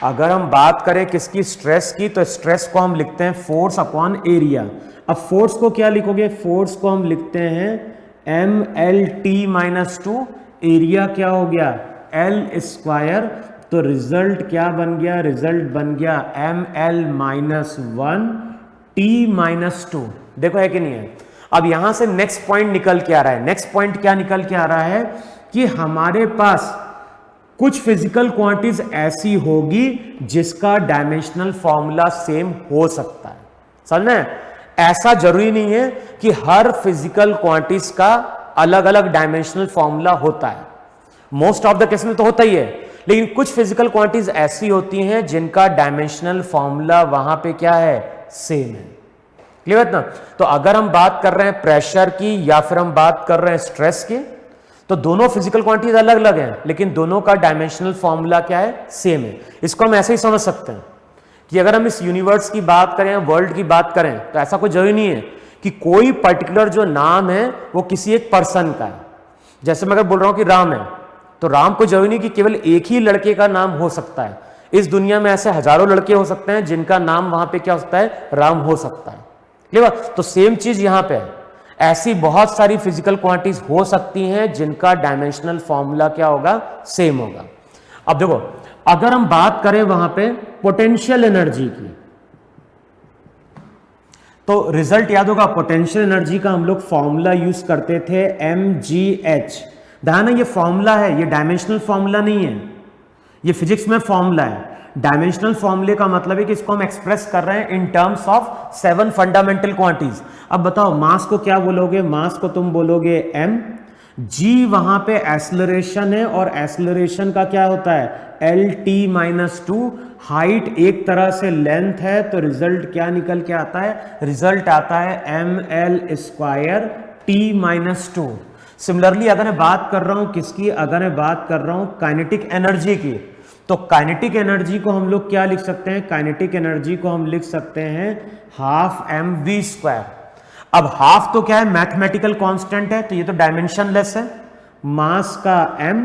अगर हम बात करें किसकी, स्ट्रेस की, तो स्ट्रेस को हम लिखते हैं फोर्स अपॉन एरिया। अब फोर्स को क्या लिखोगे, फोर्स को हम लिखते हैं ml(t-2), एरिया क्या हो गया L²। तो रिजल्ट क्या बन गया, रिजल्ट बन गया ml-1t-2। देखो है कि नहीं है? अब यहां से नेक्स्ट पॉइंट निकल के आ रहा है। नेक्स्ट पॉइंट क्या निकल के आ रहा है कि हमारे पास कुछ फिजिकल क्वांटिटीज ऐसी होगी जिसका डायमेंशनल फॉर्मूला सेम हो सकता है। समझ में? ऐसा जरूरी नहीं है कि हर फिजिकल क्वांटिटीज का अलग अलग डायमेंशनल फॉर्मूला होता है। मोस्ट ऑफ द केस में तो होता ही है, लेकिन कुछ फिजिकल क्वांटिटीज ऐसी होती हैं जिनका डायमेंशनल फॉर्मूला वहां पे क्या है, सेम है। क्लियर है ना? तो अगर हम बात कर रहे हैं प्रेशर की या फिर हम बात कर रहे हैं स्ट्रेस की, तो दोनों फिजिकल क्वांटिटीज अलग अलग हैं, लेकिन दोनों का डायमेंशनल फॉर्मूला क्या है, सेम है। इसको हम ऐसे ही समझ सकते हैं कि अगर हम इस यूनिवर्स की बात करें, वर्ल्ड की बात करें, तो ऐसा कोई जरूरी नहीं है कि कोई पर्टिकुलर जो नाम है वो किसी एक पर्सन का है। जैसे मैं अगर बोल रहा हूं कि राम है, तो राम को जरूरी नहीं कि केवल एक ही लड़के का नाम हो सकता है। इस दुनिया में ऐसे हजारों लड़के हो सकते हैं जिनका नाम वहां पे क्या हो सकता है, राम हो सकता है। क्लियर? तो सेम चीज यहां पे है। ऐसी बहुत सारी फिजिकल क्वांटिटीज हो सकती हैं जिनका डायमेंशनल फॉर्मूला क्या होगा, सेम होगा। अब देखो, अगर हम बात करें वहां पे पोटेंशियल एनर्जी की, तो रिजल्ट याद होगा, पोटेंशियल एनर्जी का हम लोग फॉर्मूला यूज करते थे mgh। ध्यान है, ये फॉर्मूला है, ये डायमेंशनल फॉर्मूला नहीं है, ये फिजिक्स में फॉर्मूला है। डायमेंशनल फॉर्मूले का मतलब है कि इसको हम एक्सप्रेस कर रहे हैं in terms of 7 fundamental quantities. अब बताओ, मास को क्या बोलोगे, मास को तुम बोलोगे m। g वहां पे एक्सेलरेशन है, और एक्सेलरेशन का क्या होता है, L(t-2). हाइट एक तरह से लेंथ है, तो रिजल्ट क्या निकल के आता है, रिजल्ट आता है ml²t-2। सिमिलरली अगर मैं बात कर रहा हूं किसकी, अगर मैं बात कर रहा हूं काइनेटिक एनर्जी की, तो काइनेटिक एनर्जी को हम लोग क्या लिख सकते हैं, काइनेटिक एनर्जी को हम लिख सकते हैं ½ mv²। अब हाफ तो क्या है, मैथमेटिकल कांस्टेंट है, तो ये तो डायमेंशनलेस है। मास का m,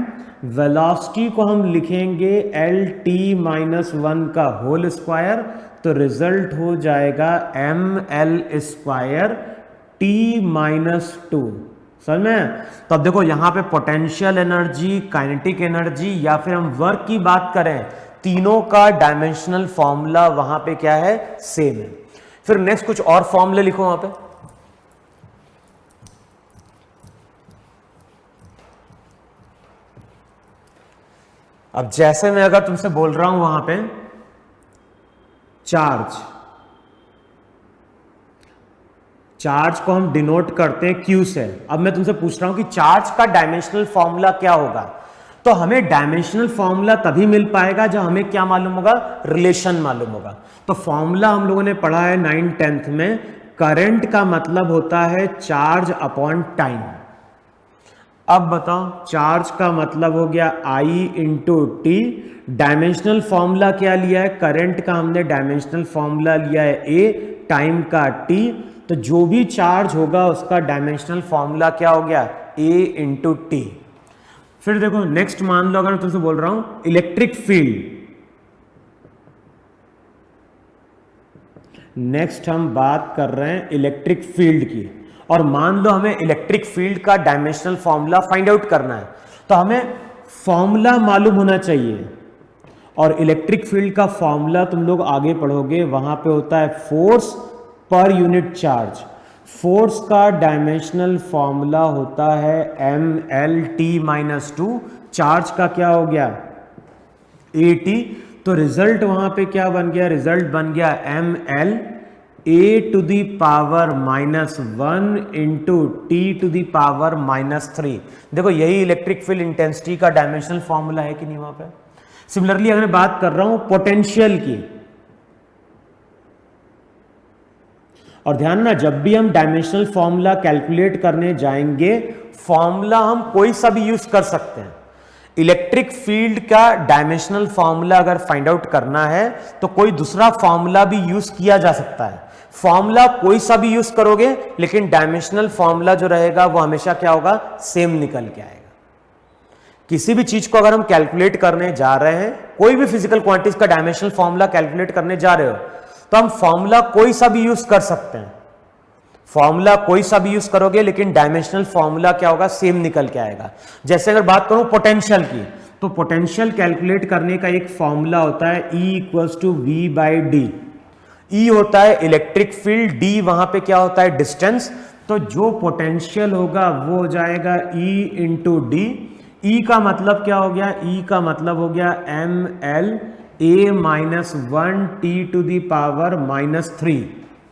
वेलोसिटी को हम लिखेंगे L(t-1) का होल स्क्वायर, तो रिजल्ट हो जाएगा ml²t-2। समझ में? तो अब देखो, यहां पे पोटेंशियल एनर्जी, काइनेटिक एनर्जी या फिर हम वर्क की बात करें, तीनों का डायमेंशनल फॉर्मूला वहां पे क्या है, सेम है। फिर नेक्स्ट कुछ और फॉर्मूले लिखो वहां पे। अब जैसे मैं अगर तुमसे बोल रहा हूं वहां पे चार्ज को हम डिनोट करते हैं Q से। अब मैं तुमसे पूछ रहा हूं कि चार्ज का डायमेंशनल फॉर्मूला क्या होगा, तो हमें डायमेंशनल फॉर्मूला तभी मिल पाएगा जब हमें क्या मालूम होगा, रिलेशन मालूम होगा। तो फॉर्मूला हम लोगों ने पढ़ा है 9th-10th में, करंट का मतलब होता है चार्ज अपॉन टाइम। अब बताओ, चार्ज का मतलब हो गया I into T, dimensional formula क्या लिया है, करंट का हमने डायमेंशनल फॉर्मूला लिया है A, टाइम का T, तो जो भी चार्ज होगा उसका डायमेंशनल फॉर्मूला क्या हो गया, A इंटू टी। फिर देखो नेक्स्ट मान लो, अगर मैं तुमसे बोल रहा हूं इलेक्ट्रिक फील्ड, नेक्स्ट हम बात कर रहे हैं इलेक्ट्रिक फील्ड की, और मान लो हमें इलेक्ट्रिक फील्ड का डायमेंशनल फॉर्मूला फाइंड आउट करना है, तो हमें फॉर्मूला मालूम होना चाहिए। और इलेक्ट्रिक फील्ड का फॉर्मूला तुम लोग आगे पढ़ोगे, वहां पे होता है force per unit charge. Force का डायमेंशनल फॉर्मूला होता है mL/t-2, चार्ज का क्या हो गया at, तो रिजल्ट वहां पे क्या बन गया, रिजल्ट बन गया mL a⁻⁻1 इंटू t⁻⁻3। देखो यही इलेक्ट्रिक फील्ड इंटेंसिटी का डायमेंशनल फॉर्मूला है कि नहीं वहां पे। सिमिलरली अगर मैं बात कर रहा हूं पोटेंशियल की, और ध्यान ना, जब भी हम डायमेंशनल फॉर्मूला कैलकुलेट करने जाएंगे, फॉर्मूला हम कोई सा भी यूज कर सकते हैं। इलेक्ट्रिक फील्ड का डायमेंशनल फॉर्मूला अगर फाइंड आउट करना है तो कोई दूसरा फॉर्मूला भी यूज किया जा सकता है। फॉर्मूला कोई सा भी यूज करोगे, लेकिन डायमेंशनल फॉर्मूला जो रहेगा वो हमेशा क्या होगा, सेम निकल के आएगा। किसी भी चीज को अगर हम कैलकुलेट करने जा रहे हैं, कोई भी फिजिकल क्वांटिटीज का डायमेंशनल फॉर्मूला कैलकुलेट करने जा रहे हो, तो हम फॉर्मूला कोई सा भी यूज कर सकते हैं। फॉर्मूला कोई सा भी यूज करोगे, लेकिन डायमेंशनल फॉर्मूला क्या होगा, सेम निकल के आएगा। जैसे अगर बात करूं पोटेंशियल की, तो पोटेंशियल कैलकुलेट करने का एक फॉर्मूला होता है E=V/d। E होता है इलेक्ट्रिक फील्ड, D वहां पे क्या होता है, डिस्टेंस। तो जो पोटेंशियल होगा वो हो जाएगा E इंटू डी। E का मतलब क्या हो गया, E का मतलब हो गया mLa-1t⁻⁻3,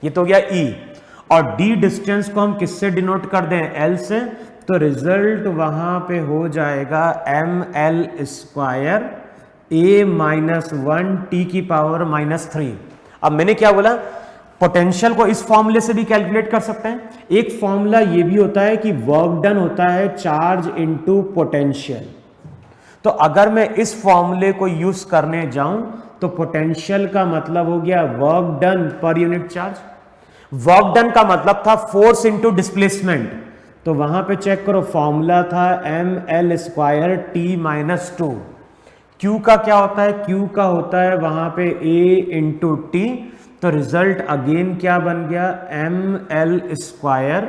ये तो हो गया E। और D डिस्टेंस को हम किससे डिनोट कर दें, L से, तो रिजल्ट वहां पे हो जाएगा mL² a-1t⁻⁻3। अब मैंने क्या बोला, पोटेंशियल को इस फॉर्मूले से भी कैलकुलेट कर सकते हैं। एक फॉर्मूला ये भी होता है कि वर्क डन होता है चार्ज इनटू पोटेंशियल। तो अगर मैं इस फॉर्मूले को यूज करने जाऊं तो पोटेंशियल का मतलब हो गया work done per unit charge. Work done का मतलब था फोर्स इनटू डिस्प्लेसमेंट। तो वहां पे चेक करो, फॉर्मूला था mL²t-2। Q का क्या होता है, Q का होता है वहां पे A इंटू टी। तो रिजल्ट अगेन क्या बन गया, mL²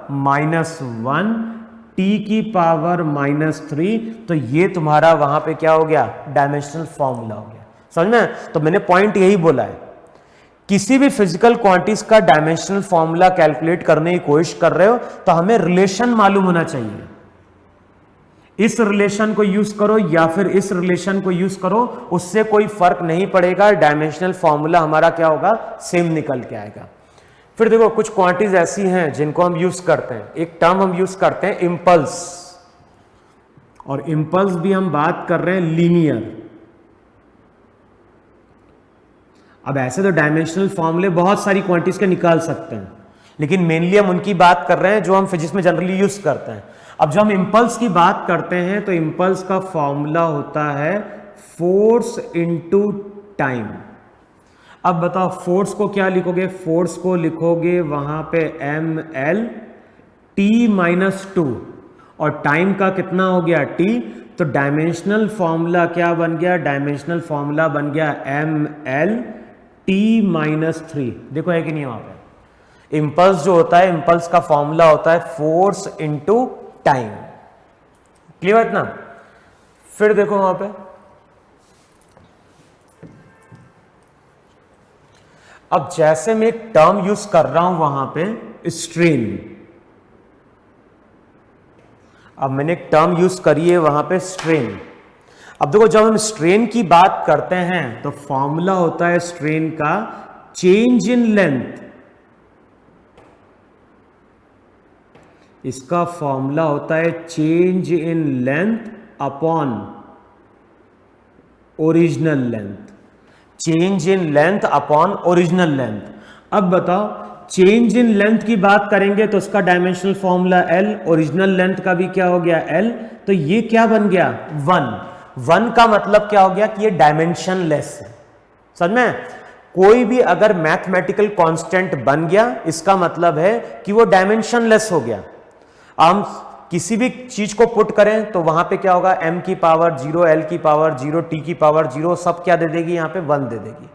a⁻⁻1 t⁻⁻3। तो ये तुम्हारा वहां पे क्या हो गया, डायमेंशनल फॉर्मूला हो गया। समझ में? तो मैंने पॉइंट यही बोला है, किसी भी फिजिकल क्वांटिटीज का डायमेंशनल फॉर्मूला कैलकुलेट करने की कोशिश कर रहे हो तो हमें रिलेशन मालूम होना चाहिए। इस रिलेशन को यूज करो या फिर इस रिलेशन को यूज करो, उससे कोई फर्क नहीं पड़ेगा, डायमेंशनल फॉर्मूला हमारा क्या होगा, सेम निकल के आएगा। फिर देखो कुछ क्वांटिटीज ऐसी हैं जिनको हम यूज करते हैं। एक टर्म हम यूज करते हैं इंपल्स, और इंपल्स भी हम बात कर रहे हैं लीनियर। अब ऐसे तो डायमेंशनल फॉर्मूले बहुत सारी क्वांटिटीज के निकाल सकते हैं, लेकिन मेनली हम उनकी बात कर रहे हैं जो हम फिजिक्स में जनरली यूज करते हैं। अब जब हम इंपल्स की बात करते हैं तो इंपल्स का फॉर्मूला होता है फोर्स इनटू टाइम। अब बताओ फोर्स को क्या लिखोगे, फोर्स को लिखोगे वहां पे mL/t-2, और टाइम का कितना हो गया, t। तो डायमेंशनल फॉर्मूला क्या बन गया, डायमेंशनल फॉर्मूला बन गया mL/t-3। देखो है कि नहीं वहां पे, इंपल्स जो होता है, इंपल्स का फॉर्मूला होता है फोर्स इनटू टाइम। क्लियर है ना? फिर देखो वहां पे, अब जैसे मैं एक टर्म यूज कर रहा हूं वहां पे स्ट्रेन। अब मैंने एक टर्म यूज करी है वहां पे स्ट्रेन। अब देखो जब हम स्ट्रेन की बात करते हैं तो फॉर्मूला होता है स्ट्रेन का चेंज इन लेंथ। इसका फॉर्मूला होता है change in length upon original length. Change in length upon original length. अब बताओ चेंज इन लेंथ की बात करेंगे तो उसका dimensional formula L, original length का भी क्या हो गया एल, तो ये क्या बन गया 1 का मतलब क्या हो गया कि ये डायमेंशनलेस है। समझ में? कोई भी अगर मैथमेटिकल कांस्टेंट बन गया इसका मतलब है कि वो डायमेंशनलेस हो गया। हम किसी भी चीज को पुट करें तो वहां पे क्या होगा, m की पावर 0, l की पावर 0, t की पावर 0, सब क्या दे देगी, यहां पे 1 दे देगी।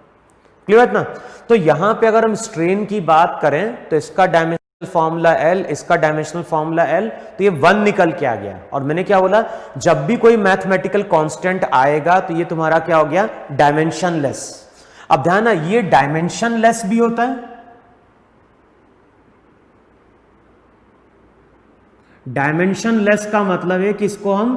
क्लियर है ना? तो यहां पे अगर हम स्ट्रेन की बात करें तो इसका डायमेंशनल फॉर्मूला l, इसका डायमेंशनल फॉर्मूला l, तो ये 1 निकल के आ गया। और मैंने क्या बोला, जब भी कोई मैथमेटिकल कांस्टेंट आएगा तो ये तुम्हारा क्या हो गया, डायमेंशनलेस। अब ध्यान है, ये डायमेंशनलेस भी होता है। डायमेंशनलेस का मतलब है कि इसको हम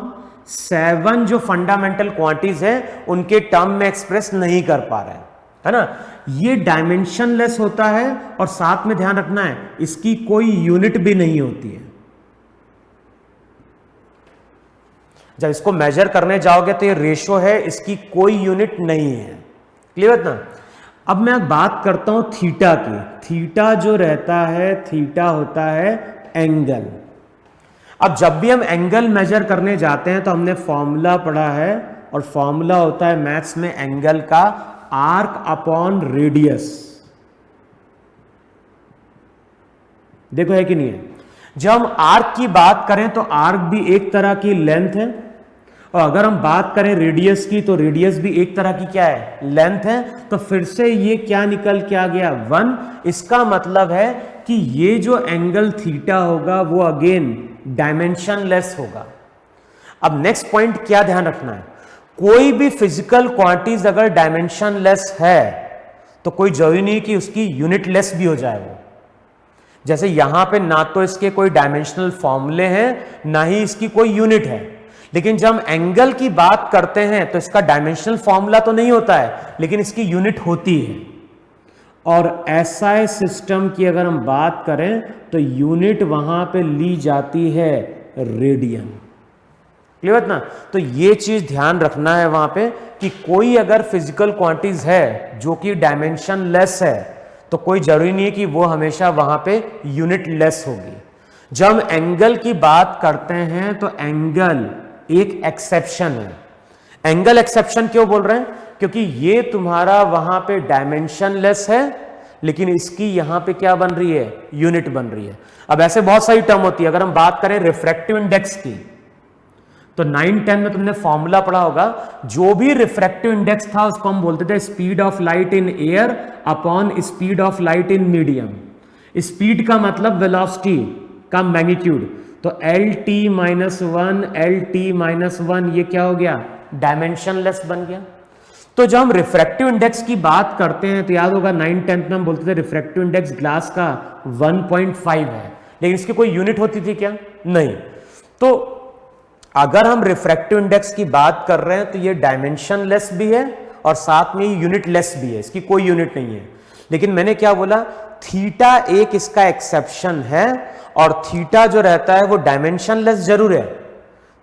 7 जो फंडामेंटल क्वांटिटीज है उनके टर्म में एक्सप्रेस नहीं कर पा रहे हैं, है ना। ये डायमेंशनलेस होता है और साथ में ध्यान रखना है इसकी कोई यूनिट भी नहीं होती है। जब इसको मेजर करने जाओगे तो ये रेशो है, इसकी कोई यूनिट नहीं है। क्लियर है ना? अब मैं बात करता हूं थीटा की। थीटा जो रहता है, थीटा होता है एंगल। अब जब भी हम एंगल मेजर करने जाते हैं तो हमने फॉर्मूला पढ़ा है, और फॉर्मूला होता है मैथ्स में एंगल का आर्क अपॉन रेडियस। देखो है कि नहीं है? जब हम आर्क की बात करें तो आर्क भी एक तरह की लेंथ है, और अगर हम बात करें रेडियस की तो रेडियस भी एक तरह की क्या है, लेंथ है। तो फिर से ये क्या निकल के आ गया 1। इसका मतलब है कि ये जो एंगल थीटा होगा वो अगेन डायमेंशनलेस होगा। अब नेक्स्ट पॉइंट क्या ध्यान रखना है, कोई भी फिजिकल क्वांटिटीज अगर डायमेंशनलेस है तो कोई जरूरी नहीं कि उसकी यूनिटलेस भी हो जाए वो। जैसे यहां पे ना तो इसके कोई डायमेंशनल फॉर्मूले हैं, ना ही इसकी कोई यूनिट है। लेकिन जब हम एंगल की बात करते हैं तो इसका डायमेंशनल फॉर्मूला तो नहीं होता है, लेकिन इसकी यूनिट होती है। और SI सिस्टम की अगर हम बात करें तो यूनिट वहां पे ली जाती है रेडियन। क्लियर है ना? तो ये चीज ध्यान रखना है वहां पे कि कोई अगर फिजिकल क्वांटिटीज है जो कि डायमेंशनलेस है तो कोई जरूरी नहीं है कि वो हमेशा वहां पे यूनिटलेस होगी। जब हम एंगल की बात करते हैं तो एंगल एक एक्सेप्शन है। एंगल एक्सेप्शन क्यों बोल रहे हैं? क्योंकि ये तुम्हारा वहां पे डायमेंशनलेस है, लेकिन इसकी यहां पे क्या बन रही है, यूनिट बन रही है। अब ऐसे बहुत सारी टर्म होती है। अगर हम बात करें रिफ्रैक्टिव इंडेक्स की तो 9-10 में तुमने फॉर्मूला पढ़ा होगा, जो भी रिफ्रैक्टिव इंडेक्स था उसको हम बोलते थे speed of light in air upon speed of light in medium. Speed का मतलब वेलोसिटी का मैग्नीट्यूड, तो LT -1 LT -1 ये क्या हो गया, डायमेंशनलेस बन गया। तो जब हम रिफ्रैक्टिव इंडेक्स की बात करते हैं तो याद होगा 9-10 में हम बोलते थे रिफ्रैक्टिव इंडेक्स ग्लास का 1.5 है, लेकिन इसकी कोई यूनिट होती थी क्या, नहीं। तो अगर हम रिफ्रैक्टिव इंडेक्स की बात कर रहे हैं तो ये डायमेंशनलेस भी है और साथ में यूनिटलेस भी है, इसकी कोई यूनिट नहीं है। लेकिन मैंने क्या बोला, थीटा एक इसका एक्सेप्शन है, और थीटा जो रहता है वो डायमेंशनलेस जरूर है।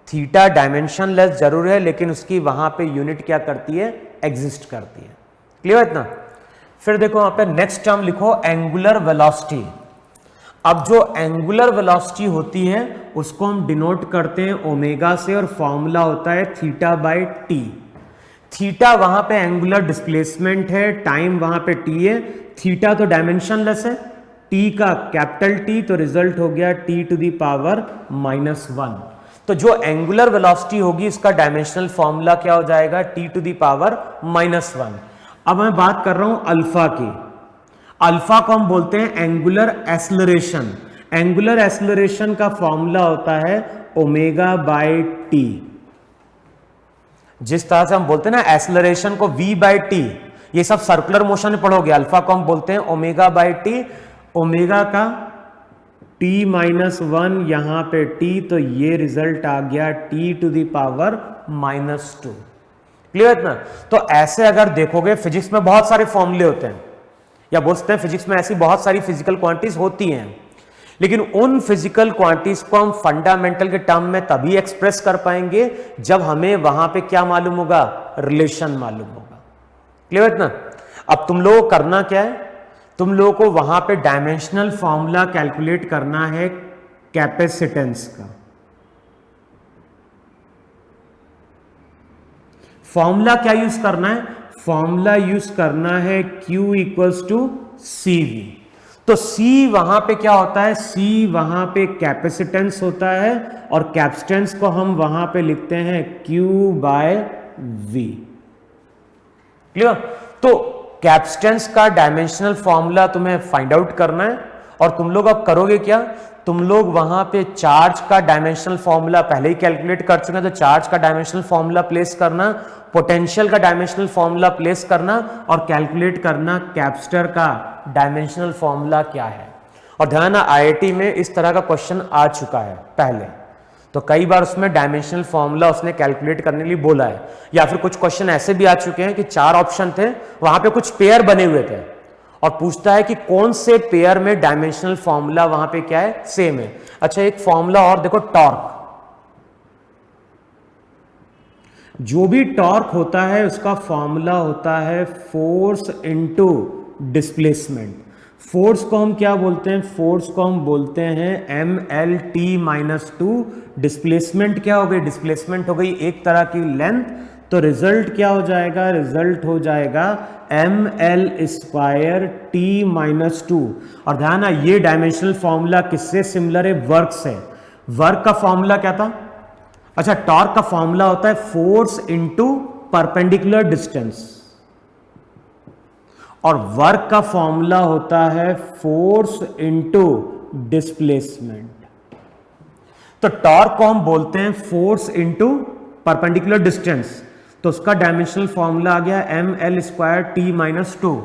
थीटा डायमेंशनलेस जरूर है, लेकिन उसकी वहां पे यूनिट क्या करती है, एग्जिस्ट करती है। क्लियर है इतना? फिर देखो वहां पे नेक्स्ट टर्म लिखो एंगुलर वेलोसिटी। अब जो एंगुलर वेलोसिटी होती है उसको हम डिनोट करते हैं ओमेगा से, और फॉर्मूला होता है थीटा बाय टी। थीटा वहां पे एंगुलर डिस्प्लेसमेंट है, टाइम वहां पे टी है। थीटा तो डायमेंशनलेस है, टी का कैपिटल टी, तो रिजल्ट हो गया टी टू द पावर -1। तो जो एंगुलर वेलोसिटी होगी इसका डायमेंशनल फॉर्मूला क्या हो जाएगा, टी टू द पावर -1। अब मैं बात कर रहा हूं अल्फा की। अल्फा को हम बोलते हैं एंगुलर एक्सेलरेशन। एंगुलर एक्सेलरेशन का फॉर्मूला होता है ओमेगा बाय टी। जिस तरह से हम बोलते हैं ना एक्सेलरेशन को v बाय टी, ये सब सर्कुलर मोशन में पढ़ोगे। अल्फा को हम बोलते हैं ओमेगा बाय टी। ओमेगा का t -1 यहां पे t, तो ये रिजल्ट आ गया t to the power -2। Clear है ना? तो ऐसे अगर देखोगे फिजिक्स में बहुत सारे फॉर्मूले होते हैं, या बोल सकते हैं फिजिक्स में ऐसी बहुत सारी फिजिकल क्वांटिटीज होती हैं, लेकिन उन फिजिकल क्वांटिटीज को हम फंडामेंटल के टर्म में तभी एक्सप्रेस कर पाएंगे जब हमें वहां पे क्या मालूम होगा, रिलेशन मालूम होगा। क्लियर है ना? अब तुम लोग करना क्या है, तुम लोगों को वहां पे डायमेंशनल फॉर्मूला कैलकुलेट करना है कैपेसिटेंस का। फॉर्मूला क्या यूज करना है? फॉर्मूला यूज करना है Q इक्वल्स टू CV। तो C वहां पे क्या होता है? C वहां पे कैपेसिटेंस होता है और कैपेसिटेंस को हम वहां पे लिखते हैं Q/V। क्लियर? तो कैपेसिटेंस का डायमेंशनल फॉर्मूला तुम्हें फाइंड आउट करना है और तुम लोग अब करोगे क्या? तुम लोग वहां पे चार्ज का डायमेंशनल फॉर्मूला पहले ही कैलकुलेट कर चुके हैं, तो चार्ज का डायमेंशनल फॉर्मूला प्लेस करना, पोटेंशियल का डायमेंशनल फॉर्मूला प्लेस करना और कैलकुलेट करना कैपेसिटर का डायमेंशनल फॉर्मूला क्या है। और ध्यान, आईआईटी में इस तरह का क्वेश्चन आ चुका है पहले, तो कई बार उसमें डायमेंशनल फॉर्मूला उसने कैलकुलेट करने के लिए बोला है। या फिर कुछ क्वेश्चन ऐसे भी आ चुके हैं कि 4 ऑप्शन थे, वहां पे कुछ पेयर बने हुए थे और पूछता है कि कौन से पेयर में डायमेंशनल फॉर्मूला वहां पे क्या है? सेम है। अच्छा, एक फॉर्मूला और देखो, टॉर्क। जो भी टॉर्क होता है उसका फॉर्मूला होता है फोर्स इनटू डिस्प्लेसमेंट। फोर्स को हम क्या बोलते हैं? फोर्स को हम बोलते हैं mLT-2। डिस्प्लेसमेंट क्या हो गई? डिस्प्लेसमेंट हो गई एक तरह की लेंथ। तो रिजल्ट क्या हो जाएगा? रिजल्ट हो जाएगा mL²T-2। और ध्यान है, ये डायमेंशनल फॉर्मूला किससे सिमिलर है? वर्क से। वर्क का फॉर्मूला क्या था? अच्छा, टॉर्क का फॉर्मूला होता है फोर्स इनटू परपेंडिकुलर डिस्टेंस और वर्क का फॉर्मूला होता है फोर्स इनटू डिस्प्लेसमेंट। तो टॉर्क को हम बोलते हैं फोर्स इनटू परपेंडिकुलर डिस्टेंस, तो उसका डायमेंशनल फॉर्मूला आ गया mL²T-2।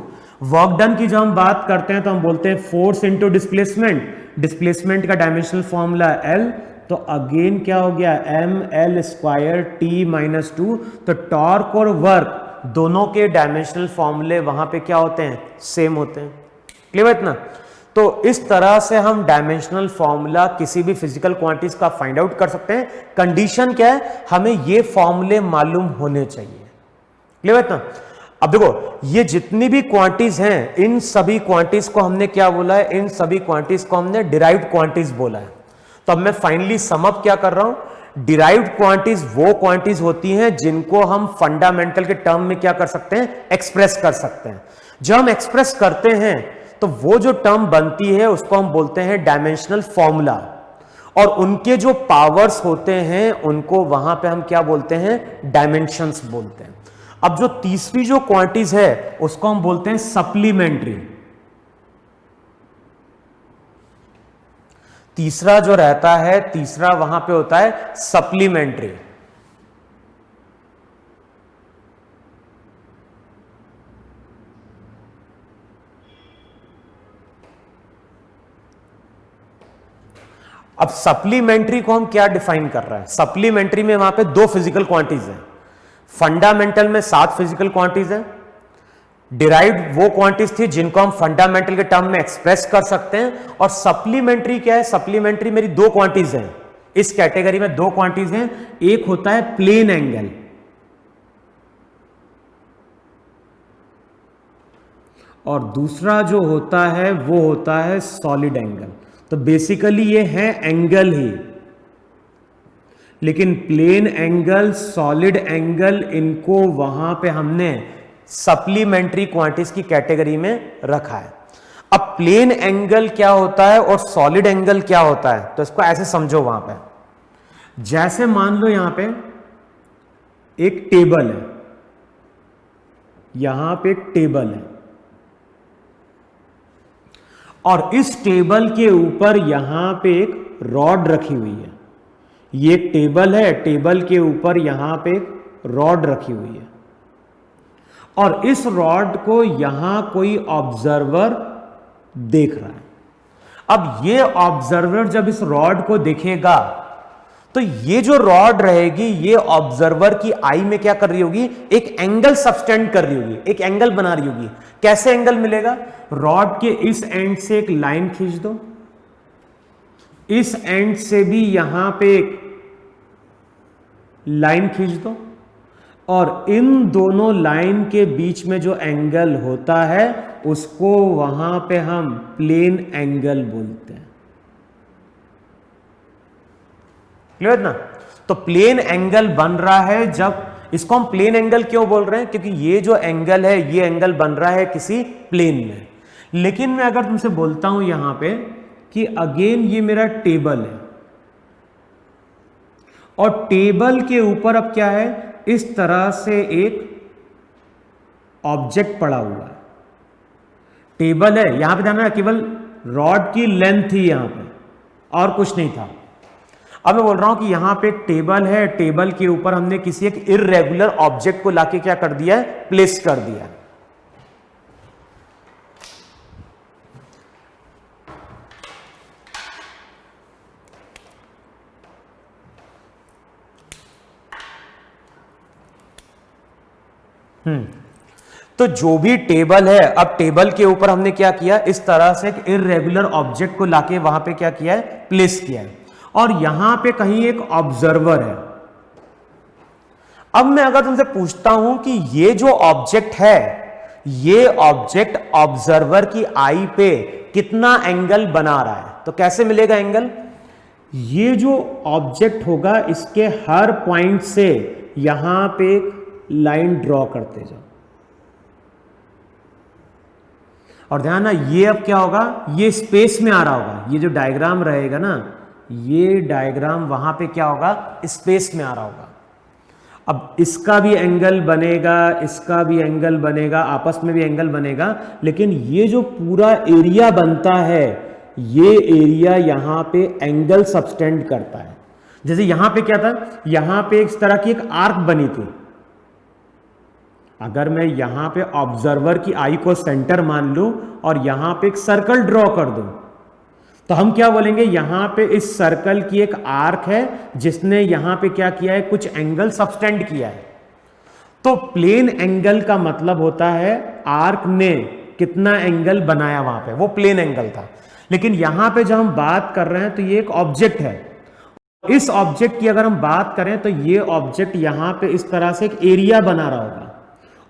वर्क डन की जब हम बात करते हैं तो हम बोलते हैं फोर्स इनटू डिस्प्लेसमेंट। डिस्प्लेसमेंट का डायमेंशनल फॉर्मूला L, तो अगेन क्या हो गया? mL²T-2। तो टॉर्क और वर्क दोनों के डायमेंशनल फॉर्मूले वहां पे क्या होते हैं? सेम होते हैं। क्लियर है इतना? तो इस तरह से हम डायमेंशनल फॉर्मूला किसी भी फिजिकल क्वांटिटीज का फाइंड आउट कर सकते हैं। कंडीशन क्या है? हमें ये फॉर्मूले मालूम होने चाहिए। क्लियर है इतना? अब देखो, ये जितनी भी क्वांटिटीज हैं, इन सभी क्वांटिटीज को हमने क्या बोला है? इन सभी क्वांटिटीज को हमने डिराइव्ड क्वांटिटीज बोला है। तो अब मैं फाइनली सम अप क्या कर रहा हूं? डिराइव्ड क्वांटिटीज वो क्वांटिटीज होती हैं जिनको हम फंडामेंटल के टर्म में क्या कर सकते हैं? एक्सप्रेस कर सकते हैं। जब हम एक्सप्रेस करते हैं तो वो जो टर्म बनती है उसको हम बोलते हैं डायमेंशनल फॉर्मूला, और उनके जो पावर्स होते हैं उनको वहां पे हम क्या बोलते हैं? डायमेंशंस बोलते हैं। अब जो तीसरी जो क्वांटिटीज है उसको हम बोलते हैं सप्लीमेंट्री। तीसरा जो रहता है, तीसरा वहां पे होता है सप्लीमेंट्री। अब सप्लीमेंट्री को हम क्या डिफाइन कर रहे हैं? सप्लीमेंट्री में वहां पे 2 फिजिकल क्वांटिटीज हैं। फंडामेंटल में 7 फिजिकल क्वांटिटीज हैं। डिराइव्ड वो क्वांटिटीज थी जिनको हम फंडामेंटल के टर्म में एक्सप्रेस कर सकते हैं। और सप्लीमेंट्री क्या है? सप्लीमेंट्री मेरी 2 क्वांटिटीज हैं। इस कैटेगरी में 2 क्वांटिटीज हैं। एक होता है प्लेन एंगल और दूसरा जो होता है वो होता है सॉलिड एंगल। तो बेसिकली ये है एंगल ही, लेकिन प्लेन एंगल, सॉलिड एंगल, इनको वहां पे हमने सप्लीमेंट्री क्वांटिटीज की कैटेगरी में रखा है। अब प्लेन एंगल क्या होता है और सॉलिड एंगल क्या होता है, तो इसको ऐसे समझो। वहां पे जैसे मान लो यहां पे एक टेबल है, यहां पे एक टेबल है और इस टेबल के ऊपर यहां पे एक रॉड रखी हुई है। ये एक टेबल है, टेबल के ऊपर यहां पे एक रॉड रखी हुई है और इस रॉड को यहां कोई ऑब्जर्वर देख रहा है। अब ये ऑब्जर्वर जब इस रॉड को देखेगा तो ये जो रॉड रहेगी ये ऑब्जर्वर की आई में क्या कर रही होगी? एक एंगल सबटेंड कर रही होगी, एक एंगल बना रही होगी। कैसे एंगल मिलेगा? रॉड के इस एंड से एक लाइन खींच दो, इस एंड से भी यहां पे एक लाइन खींच दो और इन दोनों लाइन के बीच में जो एंगल होता है उसको वहां पे हम प्लेन एंगल बोलते हैं। क्लियर ना? तो प्लेन एंगल बन रहा है जब, इसको हम प्लेन एंगल क्यों बोल रहे हैं? क्योंकि ये जो एंगल है, ये एंगल बन रहा है किसी प्लेन में। लेकिन मैं अगर तुमसे बोलता हूं यहां पे कि अगेन ये मेरा टेबल है और टेबल के ऊपर अब क्या है, इस तरह से एक ऑब्जेक्ट पड़ा हुआ है। टेबल है, यहां पे ध्यान, केवल रॉड की लेंथ थी यहां पे और कुछ नहीं था। अब मैं बोल रहा हूं कि यहां पे एक टेबल है, टेबल के ऊपर हमने किसी एक इररेगुलर ऑब्जेक्ट को लाके क्या कर दिया है, प्लेस कर दिया है। तो जो भी टेबल है, अब टेबल के ऊपर हमने क्या किया, इस तरह से एक इररेगुलर ऑब्जेक्ट को लाके वहां पे क्या किया है, प्लेस किया है। और यहां पे कहीं एक ऑब्जर्वर है। अब मैं अगर तुमसे पूछता हूं कि ये जो ऑब्जेक्ट है, ये ऑब्जेक्ट ऑब्जर्वर की आई पे कितना एंगल बना रहा है, तो कैसे मिलेगा एंगल? ये जो ऑब्जेक्ट होगा, इसके हर पॉइंट से यहां पे एक लाइन ड्रॉ करते जाओ। और ध्यान ना, ये अब क्या होगा, ये स्पेस में आ रहा होगा। ये जो डायग्राम रहेगा ना, ये डायग्राम वहां पे क्या होगा, स्पेस में आ रहा होगा। अब इसका भी एंगल बनेगा, इसका भी एंगल बनेगा, आपस में भी एंगल बनेगा, लेकिन ये जो पूरा एरिया बनता है, ये एरिया यहां पे एंगल सबटेंड करता है। जैसे यहां पे क्या था, यहां पे इस तरह की एक आर्क बनी थी। अगर मैं यहां पे ऑब्जर्वर की आई को सेंटर मान लूं और यहां पे एक सर्कल ड्रॉ कर दूं, तो हम क्या बोलेंगे, यहां पे इस सर्कल की एक आर्क है जिसने यहां पे क्या किया है, कुछ एंगल सबटेंड किया है। तो प्लेन एंगल का मतलब होता है आर्क ने कितना एंगल बनाया वहां पे, वो प्लेन एंगल था। लेकिन यहां पे जब हम बात कर रहे हैं तो ये एक ऑब्जेक्ट है। इस ऑब्जेक्ट की अगर हम बात करें तो ये ऑब्जेक्ट यहां पे इस तरह से एक एरिया बना रहा होगा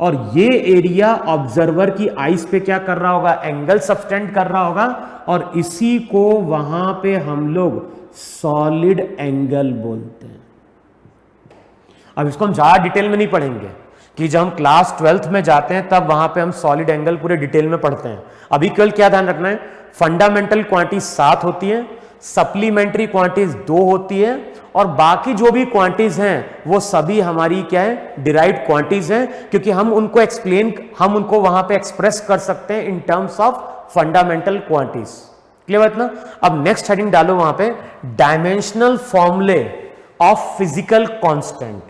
और ये एरिया ऑब्जर्वर की आईज पे क्या कर रहा होगा, एंगल सबटेंड कर रहा होगा, और इसी को वहां पे हम लोग सॉलिड एंगल बोलते हैं। अब इसको हम ज्यादा डिटेल में नहीं पढ़ेंगे कि जब हम क्लास 12th में जाते हैं तब वहां पे हम सॉलिड एंगल पूरे डिटेल में पढ़ते हैं। अभी केवल क्या ध्यान रखना है, फंडामेंटल क्वांटिटीज 7 होती है, सप्लीमेंट्री क्वांटिटीज 2 होती है, और बाकी जो भी क्वांटिटीज हैं वो सभी हमारी क्या है, डिराइव्ड क्वांटिटीज हैं, क्योंकि हम उनको वहां पे एक्सप्रेस कर सकते हैं in terms of fundamental quantities. Clear बात ना? अब नेक्स्ट हेडिंग डालो वहां पे, डायमेंशनल फॉर्मूले of physical constant.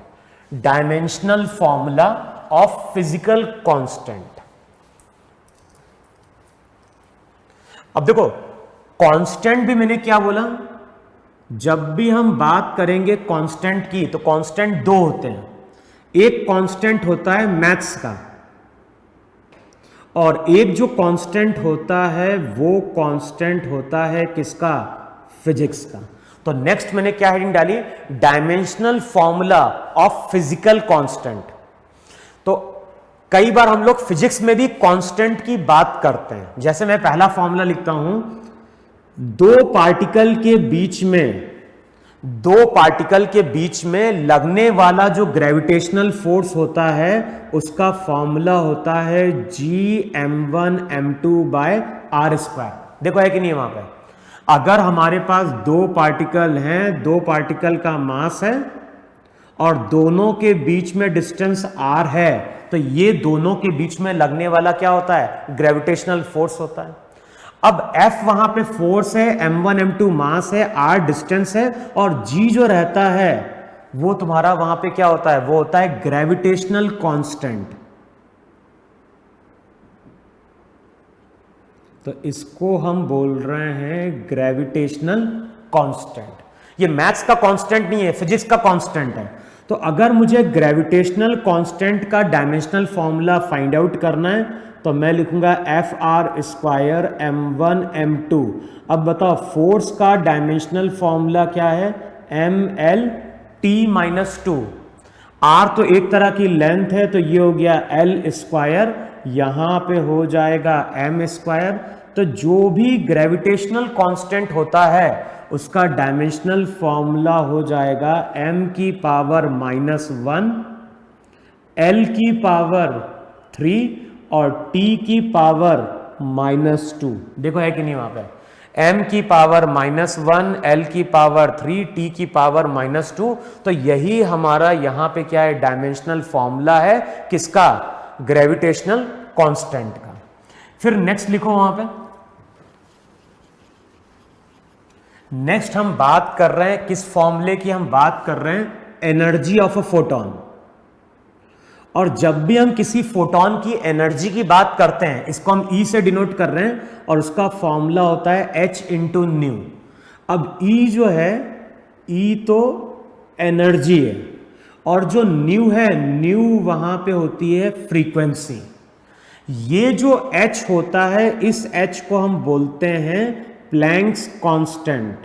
Dimensional formula of physical constant. अब देखो, कांस्टेंट भी मैंने क्या बोला, जब भी हम बात करेंगे कांस्टेंट की तो कांस्टेंट 2 होते हैं। एक कांस्टेंट होता है मैथ्स का और एक जो कांस्टेंट होता है वो कांस्टेंट होता है किसका, फिजिक्स का। तो नेक्स्ट मैंने क्या हेडिंग डाली, dimensional formula of physical constant. तो कई बार हम लोग फिजिक्स में भी कांस्टेंट की बात करते हैं। जैसे मैं पहला फॉर्मूला लिखता हूं, दो पार्टिकल के बीच में लगने वाला जो ग्रेविटेशनल फोर्स होता है उसका फॉर्मूला होता है Gm1m2/r²। देखो है कि नहीं वहां पे, अगर हमारे पास दो पार्टिकल हैं, दो पार्टिकल का मास है और दोनों के बीच में डिस्टेंस r है, तो ये दोनों के बीच में लगने वाला क्या होता है, ग्रेविटेशनल फोर्स होता है। अब F वहां पे फोर्स है, m1 m2 मास है, r डिस्टेंस है, और G जो रहता है वो तुम्हारा वहां पे क्या होता है, वो होता है ग्रेविटेशनल कांस्टेंट। तो इसको हम बोल रहे हैं ग्रेविटेशनल कांस्टेंट। ये मैथ्स का कांस्टेंट नहीं है, फिजिक्स का कांस्टेंट है। तो अगर मुझे ग्रेविटेशनल कांस्टेंट का डायमेंशनल फॉर्मूला फाइंड आउट करना है तो मैं लिखूंगा Fr² m1 m2। अब बताओ फोर्स का डायमेंशनल फॉर्मूला क्या है, ml t-2। r तो एक तरह की लेंथ है तो ये हो गया L² यहां पे हो जाएगा m स्क्वायर। तो जो भी ग्रेविटेशनल कांस्टेंट होता है उसका डायमेंशनल फॉर्मूला हो जाएगा m की पावर -1, l की पावर 3 और t की पावर -2। देखो है कि नहीं वहां पे, m की पावर -1, l की पावर 3, t की पावर -2। तो यही हमारा यहां पे क्या है, डायमेंशनल फॉर्मूला है किसका, ग्रेविटेशनल कांस्टेंट का। फिर नेक्स्ट लिखो वहां पे, नेक्स्ट हम बात कर रहे हैं किस फॉर्मूले की, हम बात कर रहे हैं एनर्जी ऑफ अ फोटोन। और जब भी हम किसी फोटोन की एनर्जी की बात करते हैं, इसको हम E से डिनोट कर रहे हैं और उसका फॉर्मूला होता है H इंटू न्यू। अब E जो है, E तो एनर्जी है और जो न्यू है, न्यू वहां पे होती है फ्रीक्वेंसी। ये जो H होता है, इस H को हम बोलते हैं प्लैंक्स कांस्टेंट।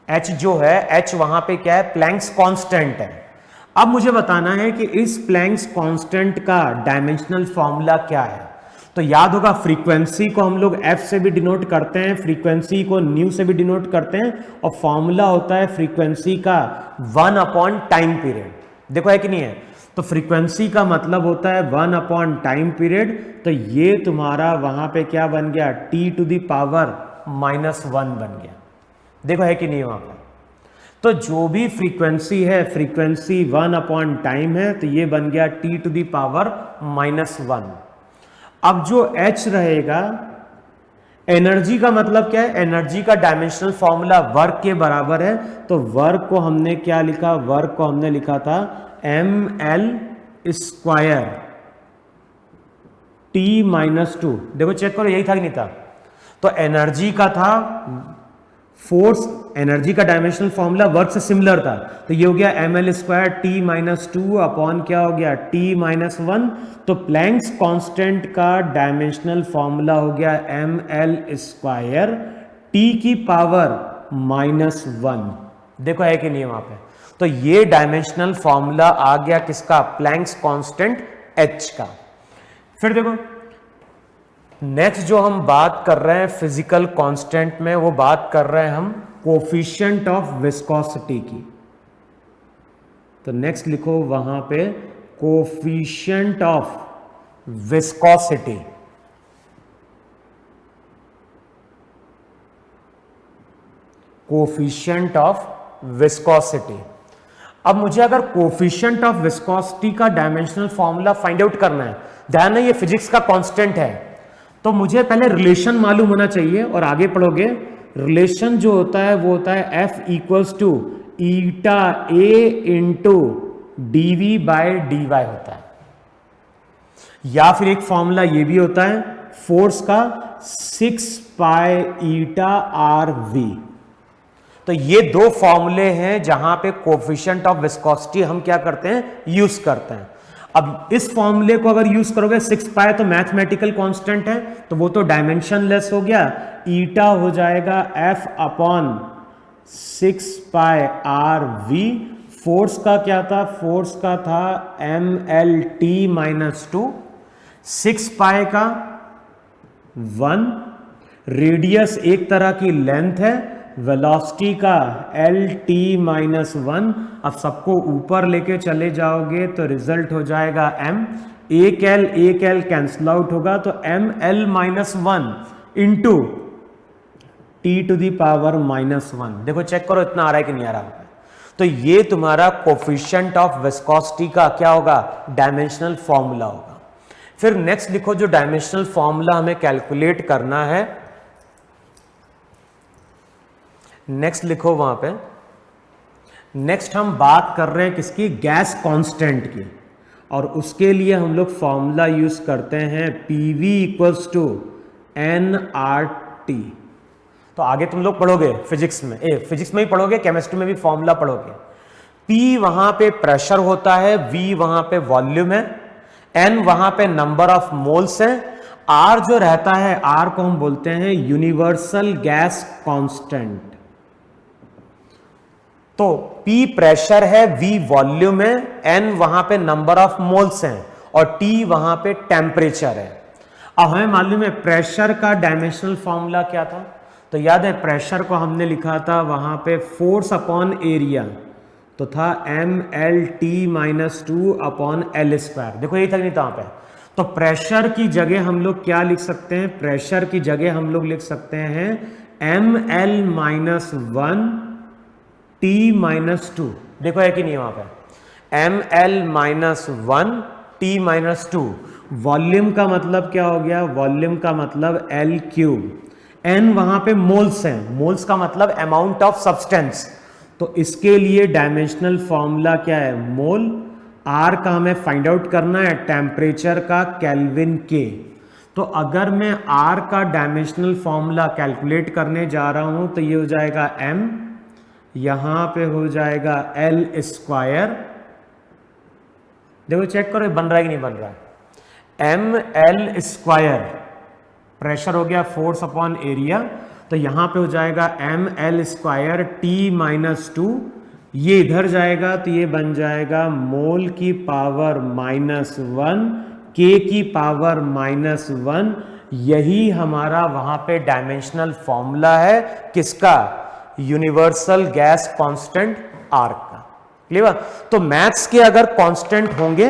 H जो है, H वहां पे क्या है, प्लैंक्स कांस्टेंट है। अब मुझे बताना है कि इस प्लैंक्स कांस्टेंट का डायमेंशनल फॉर्मूला क्या है। तो याद होगा, फ्रीक्वेंसी को हम लोग F से भी डिनोट करते हैं, फ्रीक्वेंसी को न्यू से भी डिनोट करते हैं, और फॉर्मूला होता है फ्रीक्वेंसी का 1 अपॉन टाइम पीरियड। देखो है कि नहीं है, तो फ्रीक्वेंसी का मतलब होता है 1 अपॉन टाइम पीरियड। तो ये तुम्हारा वहां पे क्या बन गया, t⁻⁻1 बन गया। देखो है कि नहीं वहां पर, तो जो भी फ्रीक्वेंसी है, फ्रीक्वेंसी 1 अपॉन टाइम है, तो ये बन गया t⁻⁻1। अब जो h रहेगा, एनर्जी का मतलब क्या है, एनर्जी का डायमेंशनल फॉर्मूला वर्क के बराबर है। तो वर्क को हमने क्या लिखा, वर्क को हमने लिखा था ml स्क्वायर t-2। देखो चेक करो, यही था कि नहीं था। तो एनर्जी का था फोर्स, एनर्जी का डायमेंशनल फॉर्मूला वर्क से सिमिलर था, तो ये हो गया ml स्क्वायर t-2 अपॉन क्या हो गया, t-1। तो प्लैंक्स कांस्टेंट का डायमेंशनल फॉर्मूला हो गया ml स्क्वायर t⁻⁻1। देखो है कि नहीं वहां पे, तो ये डायमेंशनल फॉर्मूला आ गया किसका, प्लैंक्स कांस्टेंट h का। फिर देखो नेक्स्ट जो हम बात कर रहे हैं फिजिकल कांस्टेंट में, वो बात कर रहे हैं हम कोफिशिएंट ऑफ विस्कोसिटी की। तो नेक्स्ट लिखो वहां पे coefficient of viscosity. Coefficient of viscosity. अब मुझे अगर कोफिशिएंट ऑफ विस्कोसिटी का डायमेंशनल फॉर्मूला फाइंड आउट करना है, ध्यान है ये फिजिक्स का कांस्टेंट है, तो मुझे पहले रिलेशन मालूम होना चाहिए। और आगे पढ़ोगे, रिलेशन जो होता है वो होता है F equals to eta A into dV/dy होता है। या फिर एक फॉर्मूला ये भी होता है फोर्स का 6π∗RV। तो ये दो फॉर्मूले हैं जहां पे कोफिशिएंट ऑफ विस्कोसिटी हम क्या करते हैं, यूज करते हैं। अब इस फॉर्मूले को अगर यूज करोगे, 6π तो मैथमेटिकल कांस्टेंट है, तो वो तो डायमेंशनलेस हो गया। ईटा हो जाएगा F अपॉन 6πRV। फोर्स का क्या था, फोर्स का था mLT-2, 6π का 1, रेडियस एक तरह की लेंथ है, वेलोसिटी का LT-1। अब सबको ऊपर लेके चले जाओगे तो रिजल्ट हो जाएगा m। एक L कैंसल आउट होगा, तो ml-1 इंटू t⁻⁻1। देखो चेक करो इतना आ रहा है कि नहीं आ रहा। तो ये तुम्हारा कोफिशिएंट ऑफ विस्कोसिटी का क्या होगा, डायमेंशनल फॉर्मूला होगा। फिर नेक्स्ट लिखो, जो डायमेंशनल फॉर्मूला हमें कैलकुलेट करना है, नेक्स्ट लिखो वहां पे। नेक्स्ट हम बात कर रहे हैं किसकी, गैस कांस्टेंट की, और उसके लिए हम लोग फॉर्मूला यूज करते हैं PV इक्वल्स टू nRT। तो आगे तुम लोग पढ़ोगे फिजिक्स में, फिजिक्स में ही पढ़ोगे, केमिस्ट्री में भी फॉर्मूला पढ़ोगे। P वहां पे प्रेशर होता है, V वहां पे वॉल्यूम है, N वहां पे नंबर ऑफ मोल्स है, R जो रहता है, R को हम बोलते हैं यूनिवर्सल गैस कांस्टेंट। तो P प्रेशर है, V वॉल्यूम है, N वहां पे नंबर ऑफ मोल्स हैं और T वहां पे टेम्परेचर है। अब हमें मालूम है प्रेशर का डायमेंशनल फॉर्मूला क्या था, तो याद है प्रेशर को हमने लिखा था वहां पे फोर्स अपॉन एरिया, तो था mLT-2/L²। देखो यही था नहीं था वहां पे। तो प्रेशर की जगह हम लोग क्या लिख सकते हैं, प्रेशर की जगह हम लोग लिख सकते हैं mL-1T-2। देखो है कि नहीं वहां पे, mL-1T-2। वॉल्यूम का मतलब क्या हो गया, वॉल्यूम का मतलब L3। N वहां पे मोल्स हैं, मोल्स का मतलब अमाउंट ऑफ सब्सटेंस, तो इसके लिए डायमेंशनल फॉर्मूला क्या है, मोल। R का हमें फाइंड आउट करना है, टेम्परेचर का केल्विन के। तो अगर मैं R का डायमेंशनल फॉर्मूला कैलकुलेट करने जा रहा हूं तो ये हो जाएगा M, यहां पे हो जाएगा L²। देखो चेक करो बन रहा है कि नहीं बन रहा है। mL², प्रेशर हो गया फोर्स अपॉन एरिया, तो यहां पे हो जाएगा mL²T-2। ये इधर जाएगा तो ये बन जाएगा मोल की पावर -1 K की पावर -1। यही हमारा वहां पे डायमेंशनल फॉर्मूला है किसका, यूनिवर्सल गैस कांस्टेंट R का। क्लियर। तो मैथ्स के अगर कांस्टेंट होंगे,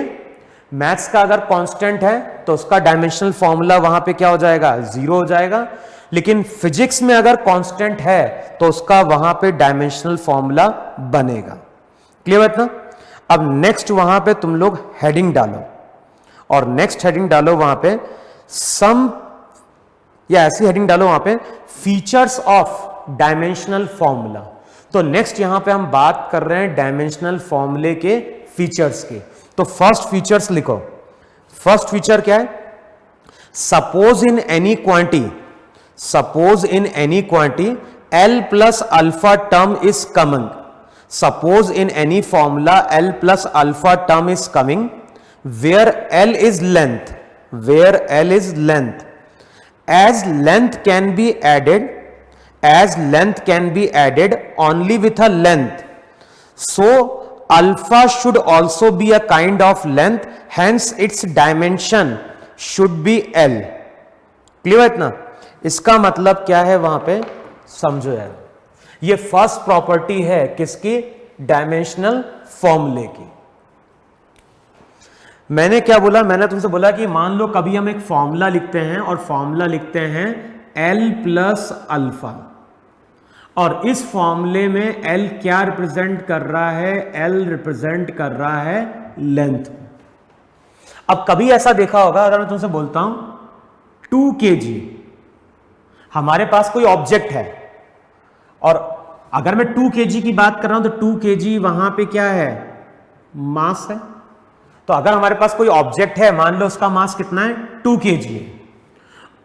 मैथ्स का अगर कांस्टेंट है तो उसका डायमेंशनल फॉर्मूला वहां पे क्या हो जाएगा, 0 हो जाएगा। लेकिन फिजिक्स में अगर कांस्टेंट है तो उसका वहां पे डायमेंशनल फॉर्मूला बनेगा। क्लियर है ना। अब नेक्स्ट वहां पे तुम लोग हेडिंग डालो, और नेक्स्ट हेडिंग डालो वहां पे सम, या ऐसी हेडिंग डालो वहां पे फीचर्स ऑफ डायमेंशनल फॉर्मूला। तो नेक्स्ट यहां पे हम बात कर रहे हैं डायमेंशनल फॉर्मूले के फीचर्स के। तो फर्स्ट फीचर्स लिखो। फर्स्ट फीचर क्या है, suppose in any quantity, suppose in any quantity L plus alpha term is coming, suppose in any formula L plus alpha term is coming, where L is length, where L is length, as length can be added, as length can be added only with a length, so alpha should also be a kind of length, hence its dimension should be L। Clear है ना। इसका मतलब क्या है वहां पे समझो यार, ये फर्स्ट प्रॉपर्टी है किसकी, डायमेंशनल फॉर्मूले की। मैंने क्या बोला, मैंने तुमसे बोला कि मान लो कभी हम एक फॉर्मूला लिखते हैं और फॉर्मूला लिखते हैं L प्लस अल्फा, और इस फॉर्मूले में L क्या रिप्रेजेंट कर रहा है, L रिप्रेजेंट कर रहा है लेंथ। अब कभी ऐसा देखा होगा, अगर मैं तुमसे बोलता हूं 2 kg, हमारे पास कोई ऑब्जेक्ट है, और अगर मैं 2 kg की बात कर रहा हूं तो 2 kg वहां पे क्या है, मास है। तो अगर हमारे पास कोई ऑब्जेक्ट है, मान लो उसका मास कितना है, 2 kg है।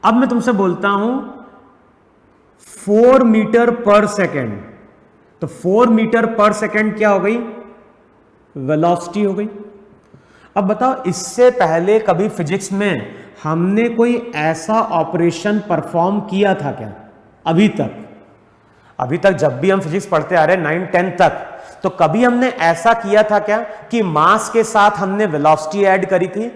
अब मैं तुमसे बोलता हूं 4 मीटर पर सेकेंड, तो 4 मीटर पर सेकेंड क्या हो गई, वेलोसिटी हो गई। अब बताओ इससे पहले कभी फिजिक्स में हमने कोई ऐसा ऑपरेशन परफॉर्म किया था क्या, अभी तक, अभी तक जब भी हम फिजिक्स पढ़ते आ रहे हैं 9, 10 तक, तो कभी हमने ऐसा किया था क्या कि मास के साथ हमने वेलोसिटी ऐड करी थी,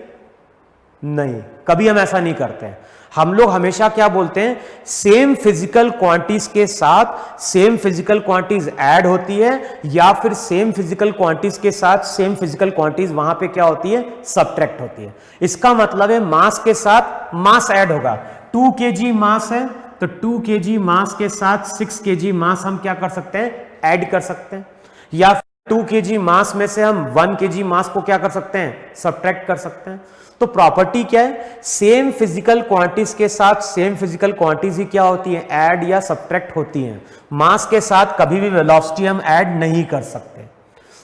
नहीं, कभी हम ऐसा नहीं करते हैं। हम लोग हमेशा क्या बोलते हैं, सेम फिजिकल क्वांटिटीज के साथ सेम फिजिकल क्वांटिटीज ऐड होती है, या फिर सेम फिजिकल क्वांटिटीज के साथ सेम फिजिकल क्वांटिटीज वहां पे क्या होती है, सबट्रैक्ट होती है। इसका मतलब है मास के साथ मास ऐड होगा। 2 kg मास है तो 2 kg मास के साथ 6 kg मास हम क्या कर सकते हैं, ऐड कर सकते हैं, या 2 kg मास में से हम 1 kg मास को क्या कर सकते हैं, सबट्रैक्ट कर सकते हैं। तो प्रॉपर्टी क्या है, सेम फिजिकल क्वांटिटीज के साथ सेम फिजिकल क्वांटिटीज ही क्या होती है, ऐड या सबट्रैक्ट होती हैं। मास के साथ कभी भी वेलोसिटी हम ऐड नहीं कर सकते।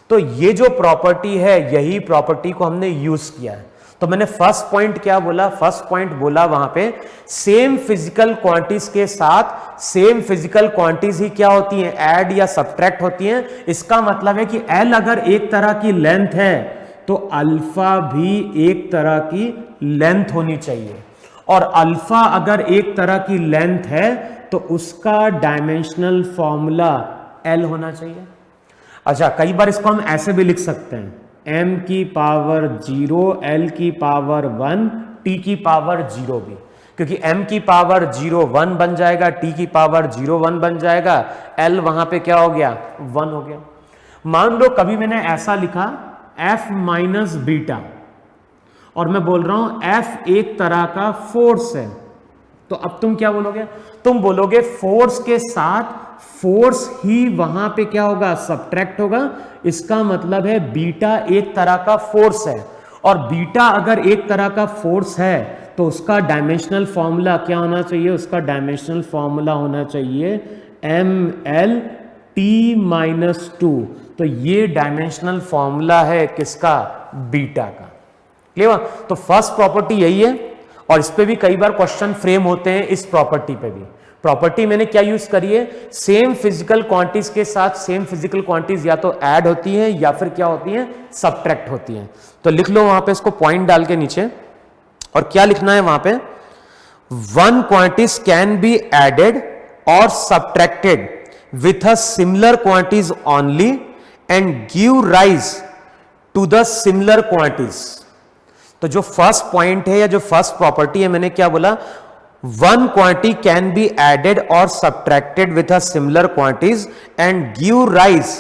तो ये जो प्रॉपर्टी है, यही प्रॉपर्टी को हमने यूज किया है। तो मैंने फर्स्ट पॉइंट क्या बोला, फर्स्ट पॉइंट बोला वहां पे सेम फिजिकल क्वांटिटीज के साथ सेम फिजिकल क्वांटिटीज ही क्या होती हैं, ऐड या सबट्रैक्ट होती हैं। इसका मतलब है कि L अगर एक तरह की लेंथ है तो अल्फा भी एक तरह की लेंथ होनी चाहिए, और अल्फा अगर एक तरह की लेंथ है तो उसका डायमेंशनल फॉर्मूला L होना चाहिए। अच्छा, कई बार इसको हम ऐसे भी लिख सकते हैं, m की पावर 0, l की पावर 1, t की पावर 0 भी, क्योंकि m की पावर 0 1 बन जाएगा, t की पावर 0 1 बन जाएगा, l वहां पे क्या हो गया 1 हो गया। मान लो कभी मैंने ऐसा लिखा f माइनस बीटा, और मैं बोल रहा हूं f एक तरह का फोर्स है, तो अब तुम क्या बोलोगे? तुम बोलोगे फोर्स के साथ फोर्स ही वहां पे क्या होगा, सबट्रैक्ट होगा। इसका मतलब है बीटा एक तरह का फोर्स है, और बीटा अगर एक तरह का फोर्स है तो उसका डायमेंशनल फॉर्मूला क्या होना चाहिए? उसका डायमेंशनल फॉर्मूला होना चाहिए ml t माइनस 2। तो ये डायमेंशनल फॉर्मूला है किसका? बीटा का। क्लियर? तो फर्स्ट प्रॉपर्टी यही है, और इस पे भी कई बार क्वेश्चन फ्रेम होते हैं। इस प्रॉपर्टी पे भी प्रॉपर्टी मैंने क्या यूज करी है? सेम फिजिकल क्वांटिटीज के साथ सेम फिजिकल क्वांटिटीज या तो ऐड होती हैं या फिर क्या होती हैं, सबट्रैक्ट होती हैं। तो लिख लो वहां पे इसको पॉइंट डाल के नीचे, और क्या लिखना है वहां पे? One quantities can be added और subtracted with a similar quantities only and give rise to the similar quantities. तो जो फर्स्ट पॉइंट है या जो फर्स्ट प्रॉपर्टी है, मैंने क्या बोला? One quantity can be added और subtracted with a similar quantities and give rise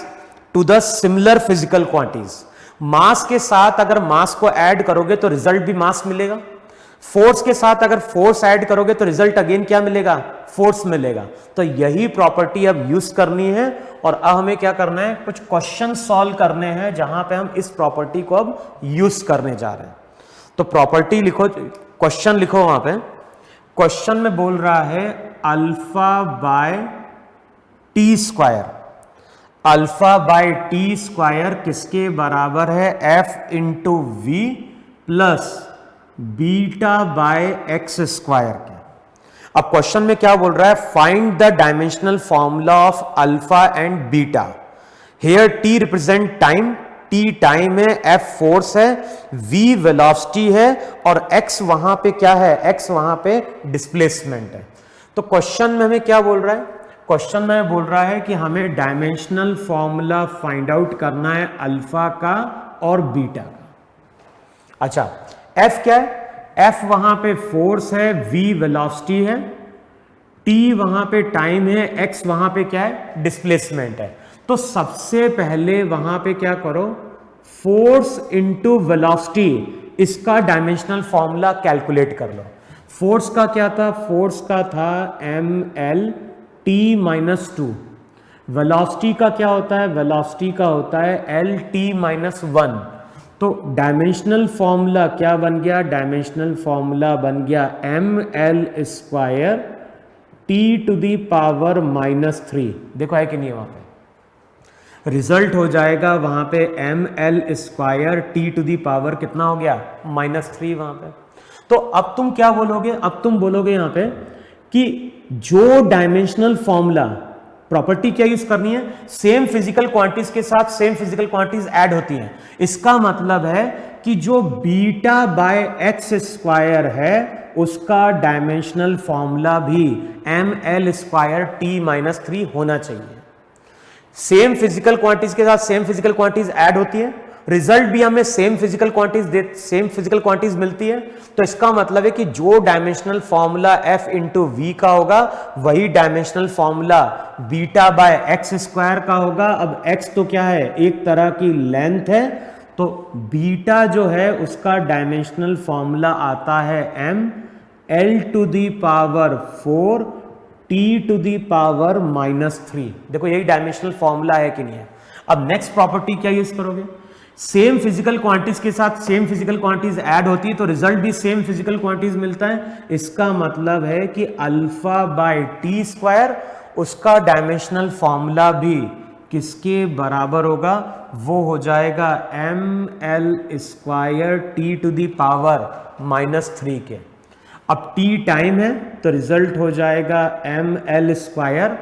to the similar physical quantities. Mass के साथ अगर मास को ऐड करोगे तो रिजल्ट भी मास मिलेगा, फोर्स के साथ अगर फोर्स ऐड करोगे तो रिजल्ट अगेन क्या मिलेगा? फोर्स मिलेगा। तो यही प्रॉपर्टी अब यूज करनी है, और अब हमें क्या करना है? कुछ क्वेश्चन सॉल्व करने हैं जहां पे हम इस प्रॉपर्टी को अब यूज करने जा रहे हैं। तो प्रॉपर्टी लिखो, क्वेश्चन लिखो वहां पे। क्वेश्चन में बोल रहा है alpha by T square, alpha by T square किसके बराबर है? F into V plus beta by X square के। अब क्वेश्चन में क्या बोल रहा है? Find the dimensional formula of alpha and beta. Here T represent time, T time है, एफ फोर्स है, वी वेलोसिटी है, और एक्स वहां पे क्या है? एक्स वहां पे डिस्प्लेसमेंट है। तो क्वेश्चन में हमें क्या बोल रहा है? क्वेश्चन में बोल रहा है कि हमें डायमेंशनल फॉर्मूला फाइंड आउट करना है अल्फा का और बीटा का। अच्छा, एफ क्या है? एफ वहां पे फोर्स है, वी वेलोसिटी है, टी वहां पे टाइम है, एक्स वहां पे क्या है? डिस्प्लेसमेंट है। तो सबसे पहले वहां पे क्या करो? फोर्स इंटू वेलोसिटी, इसका डायमेंशनल फॉर्मूला कैलकुलेट कर लो। फोर्स का क्या था? फोर्स का था ml t माइनस 2। वेलोसिटी का क्या होता है? वेलोसिटी का होता है l t माइनस 1। तो डायमेंशनल फॉर्मूला क्या बन गया? डायमेंशनल फॉर्मूला बन गया ml square t to the power minus 3। देखो है कि नहीं? वहां पे रिजल्ट हो जाएगा वहां पे ml square T to the power कितना हो गया? माइनस 3 वहां पे। तो अब तुम क्या बोलोगे? अब तुम बोलोगे यहां पे कि जो डायमेंशनल फॉर्मूला, प्रॉपर्टी क्या यूज करनी है? सेम फिजिकल क्वांटिटीज के साथ सेम फिजिकल क्वांटिटीज ऐड होती हैं। इसका मतलब है कि जो बीटा बाय एक्स स्क्वायर है उसका डायमेंशनल फॉर्मूला भी ml स्क्वायर टी माइनस 3 होना चाहिए। सेम फिजिकल क्वांटिटीज के साथ सेम फिजिकल क्वांटिटीज ऐड होती है, रिजल्ट भी हमें सेम फिजिकल क्वांटिटीज मिलती है। तो इसका मतलब है कि जो dimensional formula f into V का होगा वही dimensional formula beta by X square का होगा। अब x तो क्या है? एक तरह की लेंथ है, तो बीटा जो है उसका डायमेंशनल फॉर्मूला आता है m l to the power 4 t to the power minus 3। देखो यही डायमेंशनल फॉर्मूला है कि नहीं है? अब नेक्स्ट प्रॉपर्टी क्या यूज करोगे? सेम फिजिकल क्वांटिटीज के साथ सेम फिजिकल क्वांटिटीज ऐड होती है तो रिजल्ट भी सेम फिजिकल क्वांटिटीज मिलता है। इसका मतलब है कि अल्फा बाय टी स्क्वायर उसका डायमेंशनल फॉर्मूला भी किसके बराबर होगा? वो हो जाएगा ml square T to the power minus 3 के। अब t टाइम है तो रिजल्ट हो जाएगा ml square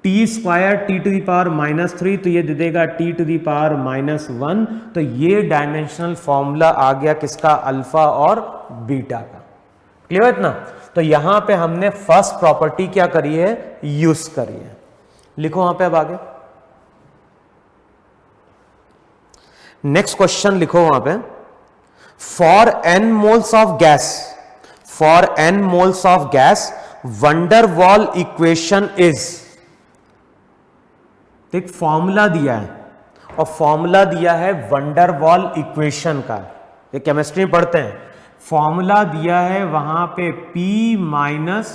T square T to the power minus 3, तो ये दे देगा T to the power minus 1। तो ये डायमेंशनल फॉर्मूला आ गया किसका? अल्फा और बीटा का। क्लियर है इतना? तो यहां पे हमने फर्स्ट प्रॉपर्टी क्या करी है? यूज करी है। लिखो वहां पे अब आगे। नेक्स्ट क्वेश्चन लिखो वहां पे, for n moles of gas, for n moles of gas wonder wall equation is, एक फॉर्मूला दिया है और फॉर्मूला दिया है वंडर वॉल इक्वेशन का, ये केमिस्ट्री में पढ़ते हैं। फॉर्मूला दिया है वहां पे P minus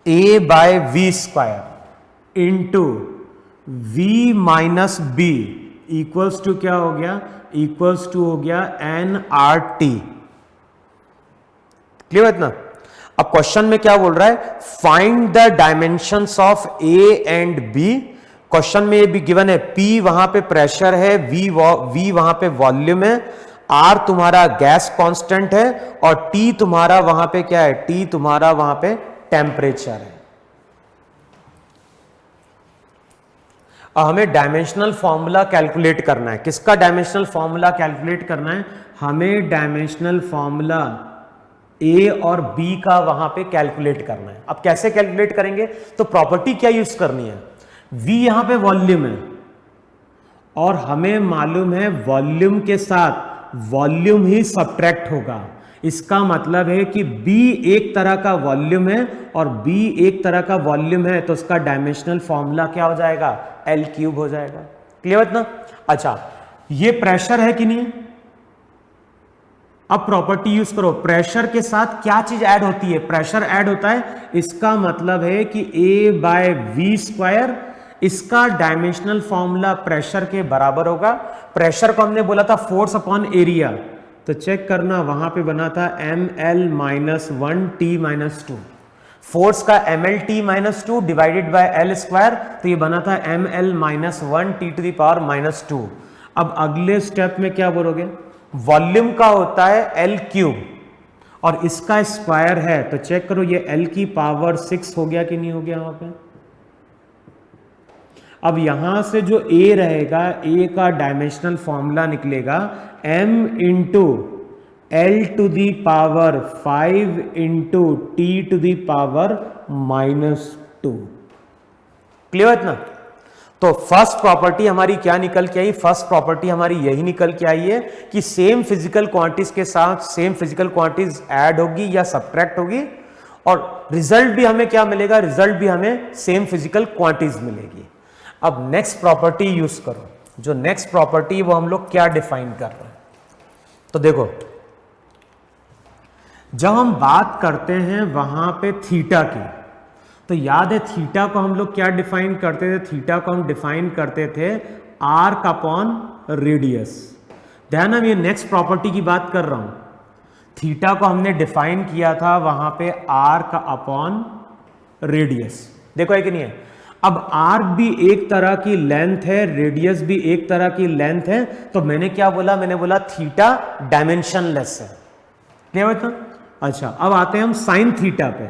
A by V square into V minus B equals to क्या हो गया, इक्वल्स टू हो गया nRT। क्लियर है इतना? अब क्वेश्चन में क्या बोल रहा है, find the dimensions of A and B। Question में ये भी गिवन है, P वहां पे प्रेशर है, V वहां पे वॉल्यूम है, R तुम्हारा गैस कांस्टेंट है और T तुम्हारा वहां पे क्या है, T तुम्हारा वहां पे टेम्परेचर है। और हमें डायमेंशनल फॉर्मूला कैलकुलेट करना है। किसका डायमेंशनल फॉर्मूला कैलकुलेट करना है, हमें डायमेंशनल फॉर्मूला ए और बी का वहां पे कैलकुलेट करना है। अब कैसे कैलकुलेट करेंगे, तो प्रॉपर्टी क्या यूज करनी है, वी यहां पे वॉल्यूम है और हमें मालूम है वॉल्यूम के साथ वॉल्यूम ही सब्ट्रैक्ट होगा। इसका मतलब है कि B एक तरह का वॉल्यूम है और B एक तरह का वॉल्यूम है, तो उसका डायमेंशनल फॉर्मूला क्या हो जाएगा, L क्यूब हो जाएगा। क्लियर है ना? अच्छा, ये प्रेशर है कि नहीं, अब प्रॉपर्टी यूज करो, प्रेशर के साथ क्या चीज ऐड होती है, प्रेशर ऐड होता है, इसका मतलब है कि A बाय वी स्क्वायर, इसका डायमेंशनल फॉर्मूला प्रेशर के बराबर होगा। प्रेशर को हमने बोला था फोर्स अपॉन एरिया, तो चेक करना वहां पे बना था ml minus 1t minus 2, force का mlt minus 2 divided by L square, तो ये बना था ml minus 1t to the power minus 2। अब अगले स्टेप में क्या बोलोगे, वॉल्यूम का होता है L क्यूब और इसका स्क्वायर है, तो चेक करो ये L की पावर 6 हो गया कि नहीं हो गया वहां पे। अब यहां से जो A रहेगा, A का डायमेंशनल फॉर्मूला निकलेगा m into L to the power 5 into T to the power minus 2। Clear है ना? तो फर्स्ट प्रॉपर्टी हमारी क्या निकल के आई, फर्स्ट प्रॉपर्टी हमारी यही निकल के आई है कि सेम फिजिकल क्वांटिटीज के साथ सेम फिजिकल क्वांटिटीज ऐड होगी या सब्ट्रैक्ट होगी और रिजल्ट भी हमें क्या मिलेगा, रिजल्ट भी हमें सेम फिजिकल क्वांटिटीज मिलेगी। अब नेक्स्ट प्रॉपर्टी यूज करो, जो नेक्स्ट प्रॉपर्टी वो हम लोग क्या डिफाइन कर रहे हैं, तो देखो जब हम बात करते हैं वहां पे थीटा की, तो याद है थीटा को हम लोग क्या डिफाइन करते थे, थीटा को हम डिफाइन करते थे आर्क अपॉन रेडियस। ध्यान, हम ये नेक्स्ट प्रॉपर्टी की बात कर रहा हूं, थीटा को हमने डिफाइन किया था वहां पे आर्क अपॉन रेडियस। देखो है कि नहीं है, अब आर्क भी एक तरह की लेंथ है, रेडियस भी एक तरह की लेंथ है, तो मैंने क्या बोला, मैंने बोला थीटा डायमेंशनलेस है। क्या होता? अच्छा, अब आते हैं हम साइन थीटा पे।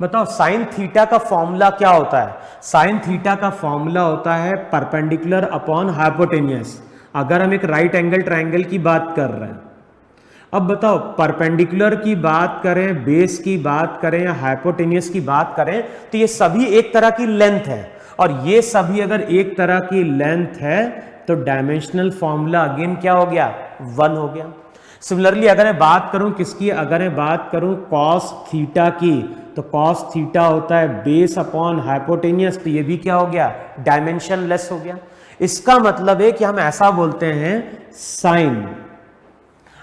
बताओ साइन थीटा का फॉर्मूला क्या होता है, साइन थीटा का फॉर्मूला होता है परपेंडिकुलर अपॉन हाइपोटेनियस, अगर हम एक राइट एंगल ट्रायंगल की बात कर रहे हैं। अब बताओ परपेंडिकुलर की बात करें, बेस की बात करें या हाइपोटेनियस की बात करें, तो ये सभी एक तरह की लेंथ है और ये सभी अगर एक तरह की लेंथ है तो डायमेंशनल फॉर्मूला अगेन क्या हो गया, 1 हो गया। सिमिलरली अगर मैं बात करूं किसकी, अगर मैं बात करूं कॉस थीटा की, तो कॉस थीटा होता है बेस अपॉन हाइपोटेनियस, तो ये भी क्या हो गया, डायमेंशन लेस हो गया। इसका मतलब है कि हम ऐसा बोलते हैं साइन।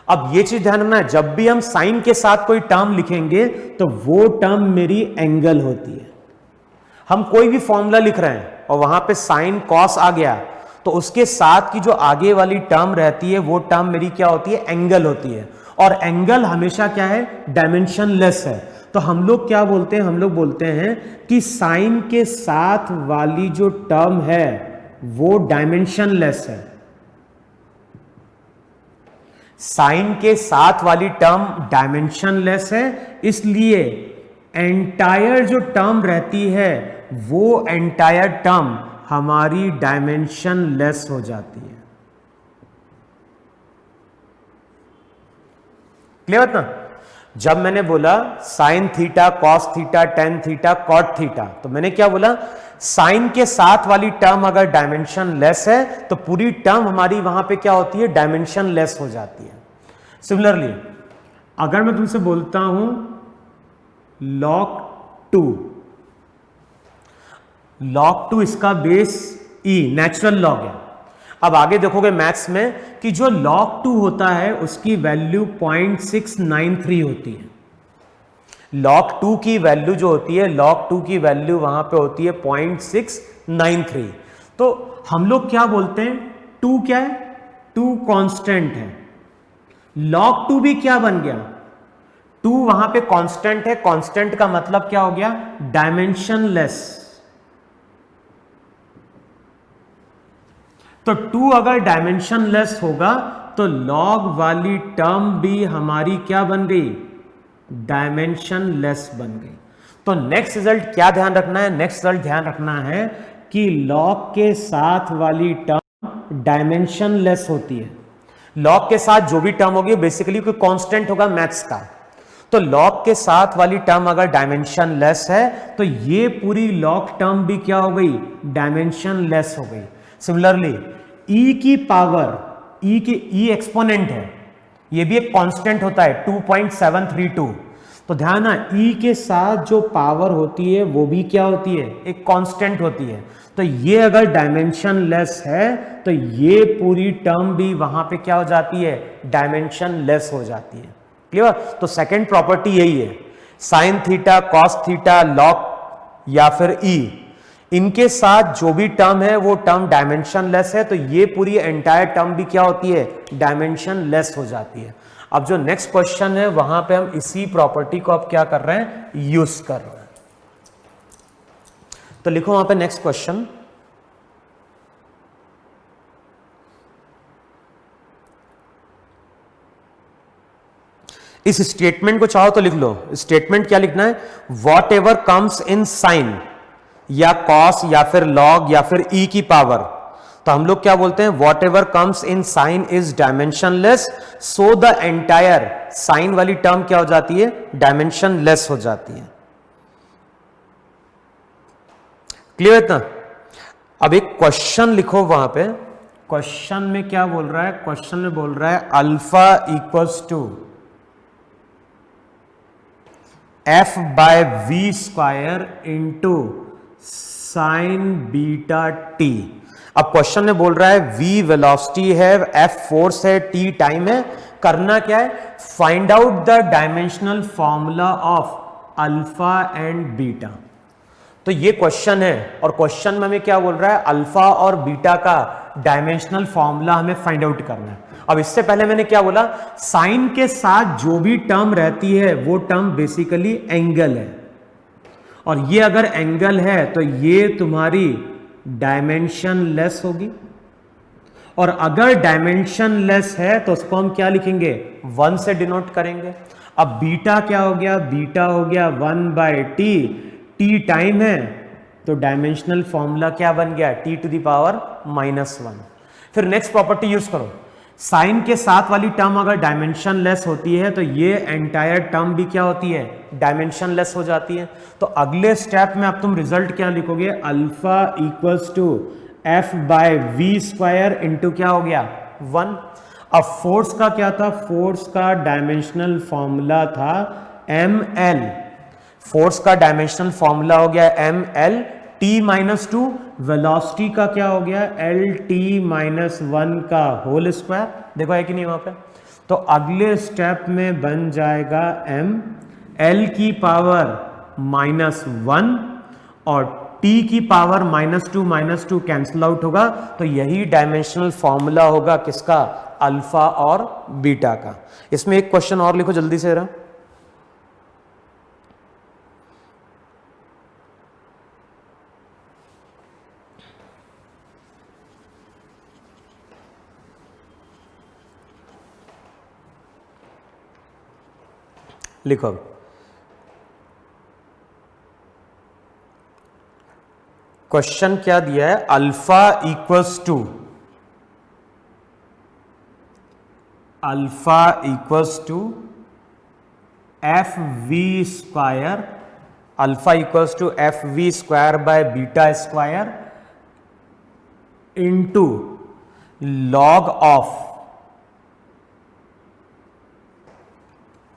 अब ये चीज ध्यान रखना है, जब भी हम साइन के साथ कोई टर्म लिखेंगे तो वो टर्म मेरी एंगल होती है। हम कोई भी फॉर्मूला लिख रहे हैं और वहां पे साइन कॉस आ गया, तो उसके साथ की जो आगे वाली टर्म रहती है वो टर्म मेरी क्या होती है, एंगल होती है। और एंगल हमेशा क्या है, डायमेंशन लेस है। तो हम लोग क्या बोलते हैं, हम लोग बोलते हैं कि साइन के साथ वाली जो टर्म है वो डायमेंशन लेस है। साइन के साथ वाली टर्म डायमेंशन लेस है, इसलिए एंटायर जो टर्म रहती है वो एंटायर टर्म हमारी डायमेंशन लेस हो जाती है। क्लियर ना? जब मैंने बोला sine theta, cos theta, tan theta, cot theta, तो मैंने क्या बोला, साइन के साथ वाली टर्म अगर डायमेंशन लेस है तो पूरी टर्म हमारी वहां पे क्या होती है, डायमेंशन लेस हो जाती है। सिमिलरली अगर मैं तुमसे बोलता हूं log 2, log 2 इसका बेस e नेचुरल लॉग है। अब आगे देखोगे मैथ्स में कि जो log 2 होता है उसकी वैल्यू 0.693 होती है। log 2 की वैल्यू जो होती है, log 2 की वैल्यू वहां पे होती है 0.693। तो हम लोग क्या बोलते हैं, 2 क्या है, 2 कांस्टेंट है। log 2 भी क्या बन गया, 2 वहां पे कांस्टेंट है। कांस्टेंट का मतलब क्या हो गया, डायमेंशन लेस। तो 2 अगर डायमेंशन लेस होगा तो लॉग वाली टर्म भी हमारी क्या बन गई, डायमेंशन लेस बन गई। तो नेक्स्ट रिजल्ट क्या ध्यान रखना है, नेक्स्ट रिजल्ट ध्यान रखना है कि लॉग के साथ वाली टर्म डायमेंशन लेस होती है। लॉग के साथ जो भी टर्म होगी बेसिकली कोई कांस्टेंट होगा मैथ्स का, तो लॉग के साथ वाली टर्म अगर डायमेंशन लेस है तो ये पूरी लॉग टर्म भी क्या हो गई, डायमेंशन लेस हो गई। सिमिलरली e की पावर, e की e एक्सपोनेंट है, ये भी एक कांस्टेंट होता है 2.732। तो ध्यान ना, e के साथ जो पावर होती है वो भी क्या होती है, एक कांस्टेंट होती है। तो ये अगर डायमेंशन लेस है तो ये पूरी टर्म भी वहां पे क्या हो जाती है, डायमेंशन लेस हो जाती है। क्लियर। तो सेकंड प्रॉपर्टी यही है, sign theta, cos theta, log या फिर e, इनके साथ जो भी टर्म है वो टर्म डायमेंशन लेस है, तो ये पूरी एंटायर टर्म भी क्या होती है, डायमेंशन लेस हो जाती है। अब जो नेक्स्ट क्वेश्चन है वहां पे हम इसी प्रॉपर्टी को अब क्या कर रहे हैं, यूज कर रहे हैं। तो लिखो वहां पे नेक्स्ट क्वेश्चन, इस स्टेटमेंट को चाहो तो लिख लो। स्टेटमेंट क्या लिखना है, whatever comes in sine या कॉस या फिर लॉग या फिर e की पावर, तो हम लोग क्या बोलते हैं, whatever comes in sine is dimensionless, so the entire sine वाली टर्म क्या हो जाती है, डायमेंशन लेस हो जाती है। क्लियर है ना। अब एक क्वेश्चन लिखो वहां पे, क्वेश्चन में क्या बोल रहा है, क्वेश्चन में बोल रहा है alpha equals to f by V square into sine beta T. अब क्वेश्चन में बोल रहा है v वेलोसिटी है, f फोर्स है, t टाइम है। करना क्या है, find out the dimensional formula of alpha and beta. तो ये क्वेश्चन है और क्वेश्चन में हमें क्या बोल रहा है, अल्फा और बीटा का डायमेंशनल फॉर्मूला हमें फाइंड आउट करना है। अब इससे पहले मैंने क्या बोला, साइन के साथ जो भी टर्म रहती है वो टर्म बेसिकली एंगल है, और ये अगर एंगल है तो ये तुम्हारी डायमेंशन लेस होगी, और अगर डायमेंशन लेस है तो उसको हम क्या लिखेंगे, 1 से डिनोट करेंगे। अब बीटा क्या हो गया, बीटा हो गया 1/t, t टाइम है तो डायमेंशनल फॉर्मूला क्या बन गया, t टू द पावर -1। फिर नेक्स्ट प्रॉपर्टी यूज करो, साइन के साथ वाली टर्म अगर डायमेंशन लेस होती है तो ये एंटायर टर्म भी क्या होती है, डायमेंशन लेस हो जाती है। तो अगले स्टेप में अब तुम रिजल्ट क्या लिखोगे, alpha equals to f by V square into क्या हो गया 1। अब फोर्स का क्या था, फोर्स का डायमेंशनल फॉर्मूला था ml, फोर्स का डायमेंशनल फॉर्मूला हो गया ml, t-2, वेलोसिटी का क्या हो गया lt-1 का होल स्क्वायर। देखो है कि नहीं वहां पे। तो अगले स्टेप में बन जाएगा m, l की पावर -1 और t की पावर -2 कैंसिल आउट होगा, तो यही डायमेंशनल फॉर्मूला होगा किसका, अल्फा और बीटा का। इसमें एक क्वेश्चन और लिखो जल्दी से जरा, लिखो। क्वेश्चन क्या दिया है, alpha equals to F V square, alpha equals to F V square by beta square into log of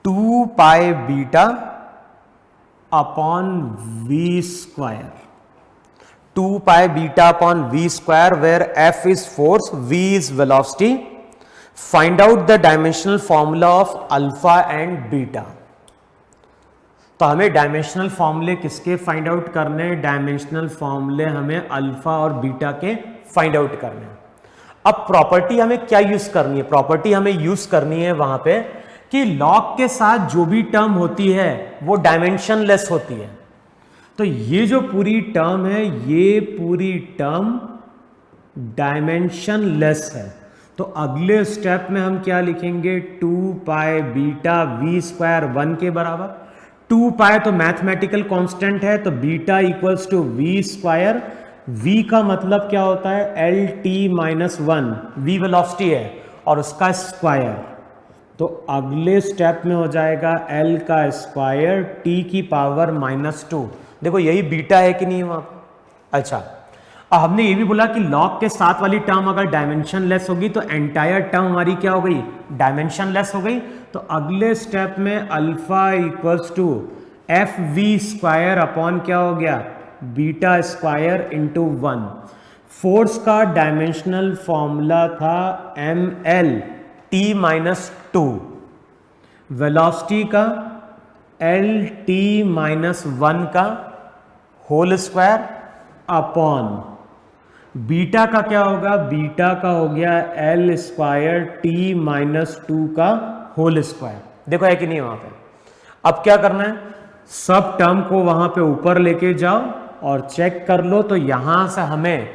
2 pi beta upon V square, 2 pi beta upon V square, where F is force, V is velocity. Find out the dimensional formula of alpha and beta. तो हमें dimensional फॉर्मूले किसके find out करने हैं? Dimensional फॉर्मूले हमें alpha और beta के फाइंड आउट करने हैं. अब प्रॉपर्टी हमें क्या यूज करनी है? प्रॉपर्टी हमें यूज करनी है वहां पे कि लॉग के साथ जो भी टर्म होती है वो डायमेंशनलेस होती है. तो ये जो पूरी टर्म है, ये पूरी टर्म डायमेंशनलेस है. तो अगले स्टेप में हम क्या लिखेंगे? 2 पाई बीटा वी स्क्वायर 1 के बराबर. 2 पाई तो मैथमेटिकल कांस्टेंट है, तो beta equals to V square. V का मतलब क्या होता है? L T minus 1. V velocity है और उसका स्क्वायर. तो अगले स्टेप में हो जाएगा एल का स्क्वायर टी की पावर -2. देखो यही बीटा है कि नहीं वहां? अच्छा, अब हमने ये भी बोला कि लॉग के साथ वाली टर्म अगर डायमेंशनलेस होगी तो एंटायर टर्म हमारी क्या हो गई? डायमेंशनलेस हो गई. तो अगले स्टेप में alpha equals to F V square upon क्या हो गया? Beta square into 1. फोर्स का डायमेंशनल फॉर्मूला था M L T minus 2. Velocity का एल टी माइनस 1 का होल स्क्वायर अपॉन बीटा का क्या होगा? बीटा का हो गया एल स्क्वायर टी माइनस 2 का होल स्क्वायर. देखो है कि नहीं वहां पे? अब क्या करना है? सब टर्म को वहां पे ऊपर लेके जाओ और चेक कर लो. तो यहां से हमें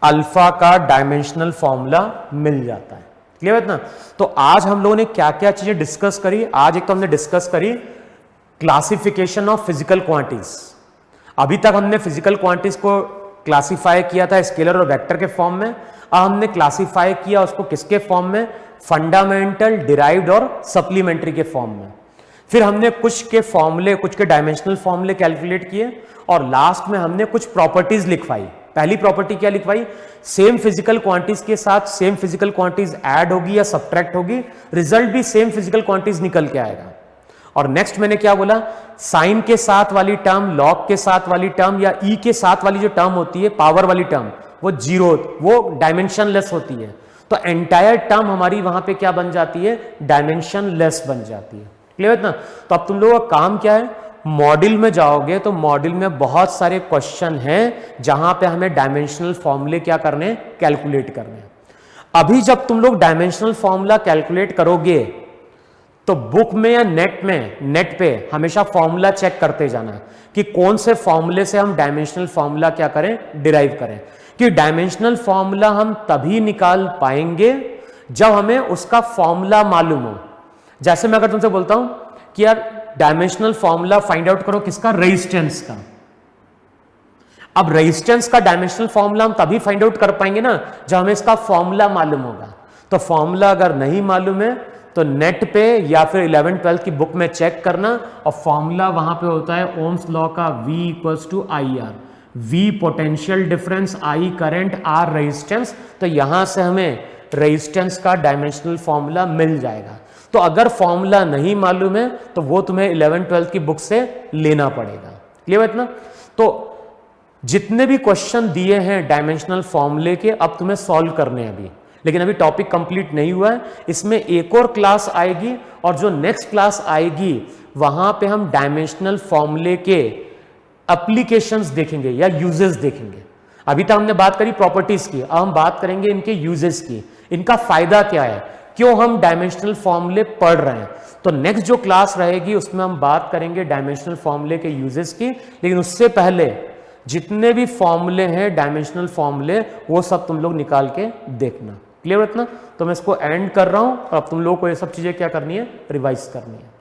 अल्फा का डायमेंशनल फॉर्मूला मिल जाता है. क्लियर है ना? तो आज हम लोगों ने क्या क्या चीजें डिस्कस करी? आज एक तो हमने डिस्कस करी क्लासिफिकेशन ऑफ फिजिकल क्वांटिटीज. अभी तक हमने फिजिकल क्वांटिटीज को क्लासिफाई किया था स्केलर और वेक्टर के फॉर्म में. अब हमने क्लासिफाई किया उसको किसके फॉर्म में? फंडामेंटल, डिराइव्ड और सप्लीमेंट्री के फॉर्म में. फिर हमने कुछ के फॉर्मूले, कुछ के डायमेंशनल फॉर्मूले कैलकुलेट किए और लास्ट में हमने कुछ प्रॉपर्टीज लिखवाई. पहली प्रॉपर्टी क्या लिखवाई? सेम फिजिकल क्वांटिटीज के साथ सेम फिजिकल क्वांटिटीज ऐड होगी या सब्ट्रैक्ट होगी, रिजल्ट भी सेम फिजिकल क्वांटिटीज निकल के आएगा. और नेक्स्ट मैंने क्या बोला? साइन के साथ वाली टर्म, लॉग के साथ वाली टर्म या ई के साथ वाली जो टर्म होती है, पावर वाली टर्म, वो जीरो, वो डायमेंशनलेस होती है. तो एंटायर टर्म हमारी वहां पे क्या बन जाती है? डायमेंशनलेस बन जाती है. क्लियर है ना? तो अब तुम लोगों का काम क्या है? मॉड्यूल में जाओगे तो मॉड्यूल में बहुत सारे क्वेश्चन हैं जहां पे हमें डायमेंशनल फॉर्मूले क्या करने? कैलकुलेट करने. अभी जब तुम लोग डायमेंशनल फॉर्मूला कैलकुलेट करोगे तो बुक में या नेट पे हमेशा फॉर्मूला चेक करते जाना कि कौन से फॉर्मूले से हम डायमेंशनल फॉर्मूला क्या करें? डिराइव करें. कि डायमेंशनल फॉर्मूला हम तभी निकाल पाएंगे जब हमें उसका फॉर्मूला मालूम हो. जैसे मैं अगर तुमसे बोलता हूं कि यार डायमेंशनल फॉर्मूला फाइंड आउट करो किसका? रेजिस्टेंस का. अब रेजिस्टेंस का डायमेंशनल फॉर्मूला हम तभी फाइंड आउट कर पाएंगे ना जब हमें इसका फॉर्मूला मालूम होगा. तो फॉर्मूला अगर नहीं मालूम है तो नेट पे या फिर 11th-12th की बुक में चेक करना और फॉर्मूला वहां पे होता है ओम्स लॉ का V equals to I R. V potential difference, I current, R resistance. तो यहां से हमें रेजिस्टेंस का डायमेंशनल फॉर्मूला मिल जाएगा. तो अगर फॉर्मूला नहीं मालूम है तो वो तुम्हें 11th-12th की बुक से लेना पड़ेगा. क्लियर है ना? तो जितने भी क्वेश्चन दिए हैं डायमेंशनल फॉर्मूले के अब तुम्हें सॉल्व करने हैं अभी. लेकिन अभी टॉपिक कंप्लीट नहीं हुआ है. इसमें एक और क्लास आएगी और जो नेक्स्ट क्लास आएगी वहां पे हम डायमेंशनल फॉर्मूले के एप्लीकेशंस देखेंगे या यूजेस देखेंगे. अभी तक हमने बात करी प्रॉपर्टीज की, अब हम बात करेंगे इनके यूजेस की. इनका फायदा क्या है, क्यों हम डायमेंशनल फॉर्मूले पढ़ रहे हैं. तो नेक्स्ट जो क्लास रहेगी उसमें हम बात करेंगे डायमेंशनल फॉर्मूले के यूजेस की. लेकिन उससे पहले जितने भी फॉर्मूले हैं डायमेंशनल फॉर्मूले वो सब तुम लोग निकाल के देखना. क्लियर है ना? तो मैं इसको एंड कर रहा हूं और अब तुम लोगों को ये सब चीजें क्या करनी है? रिवाइज करनी है.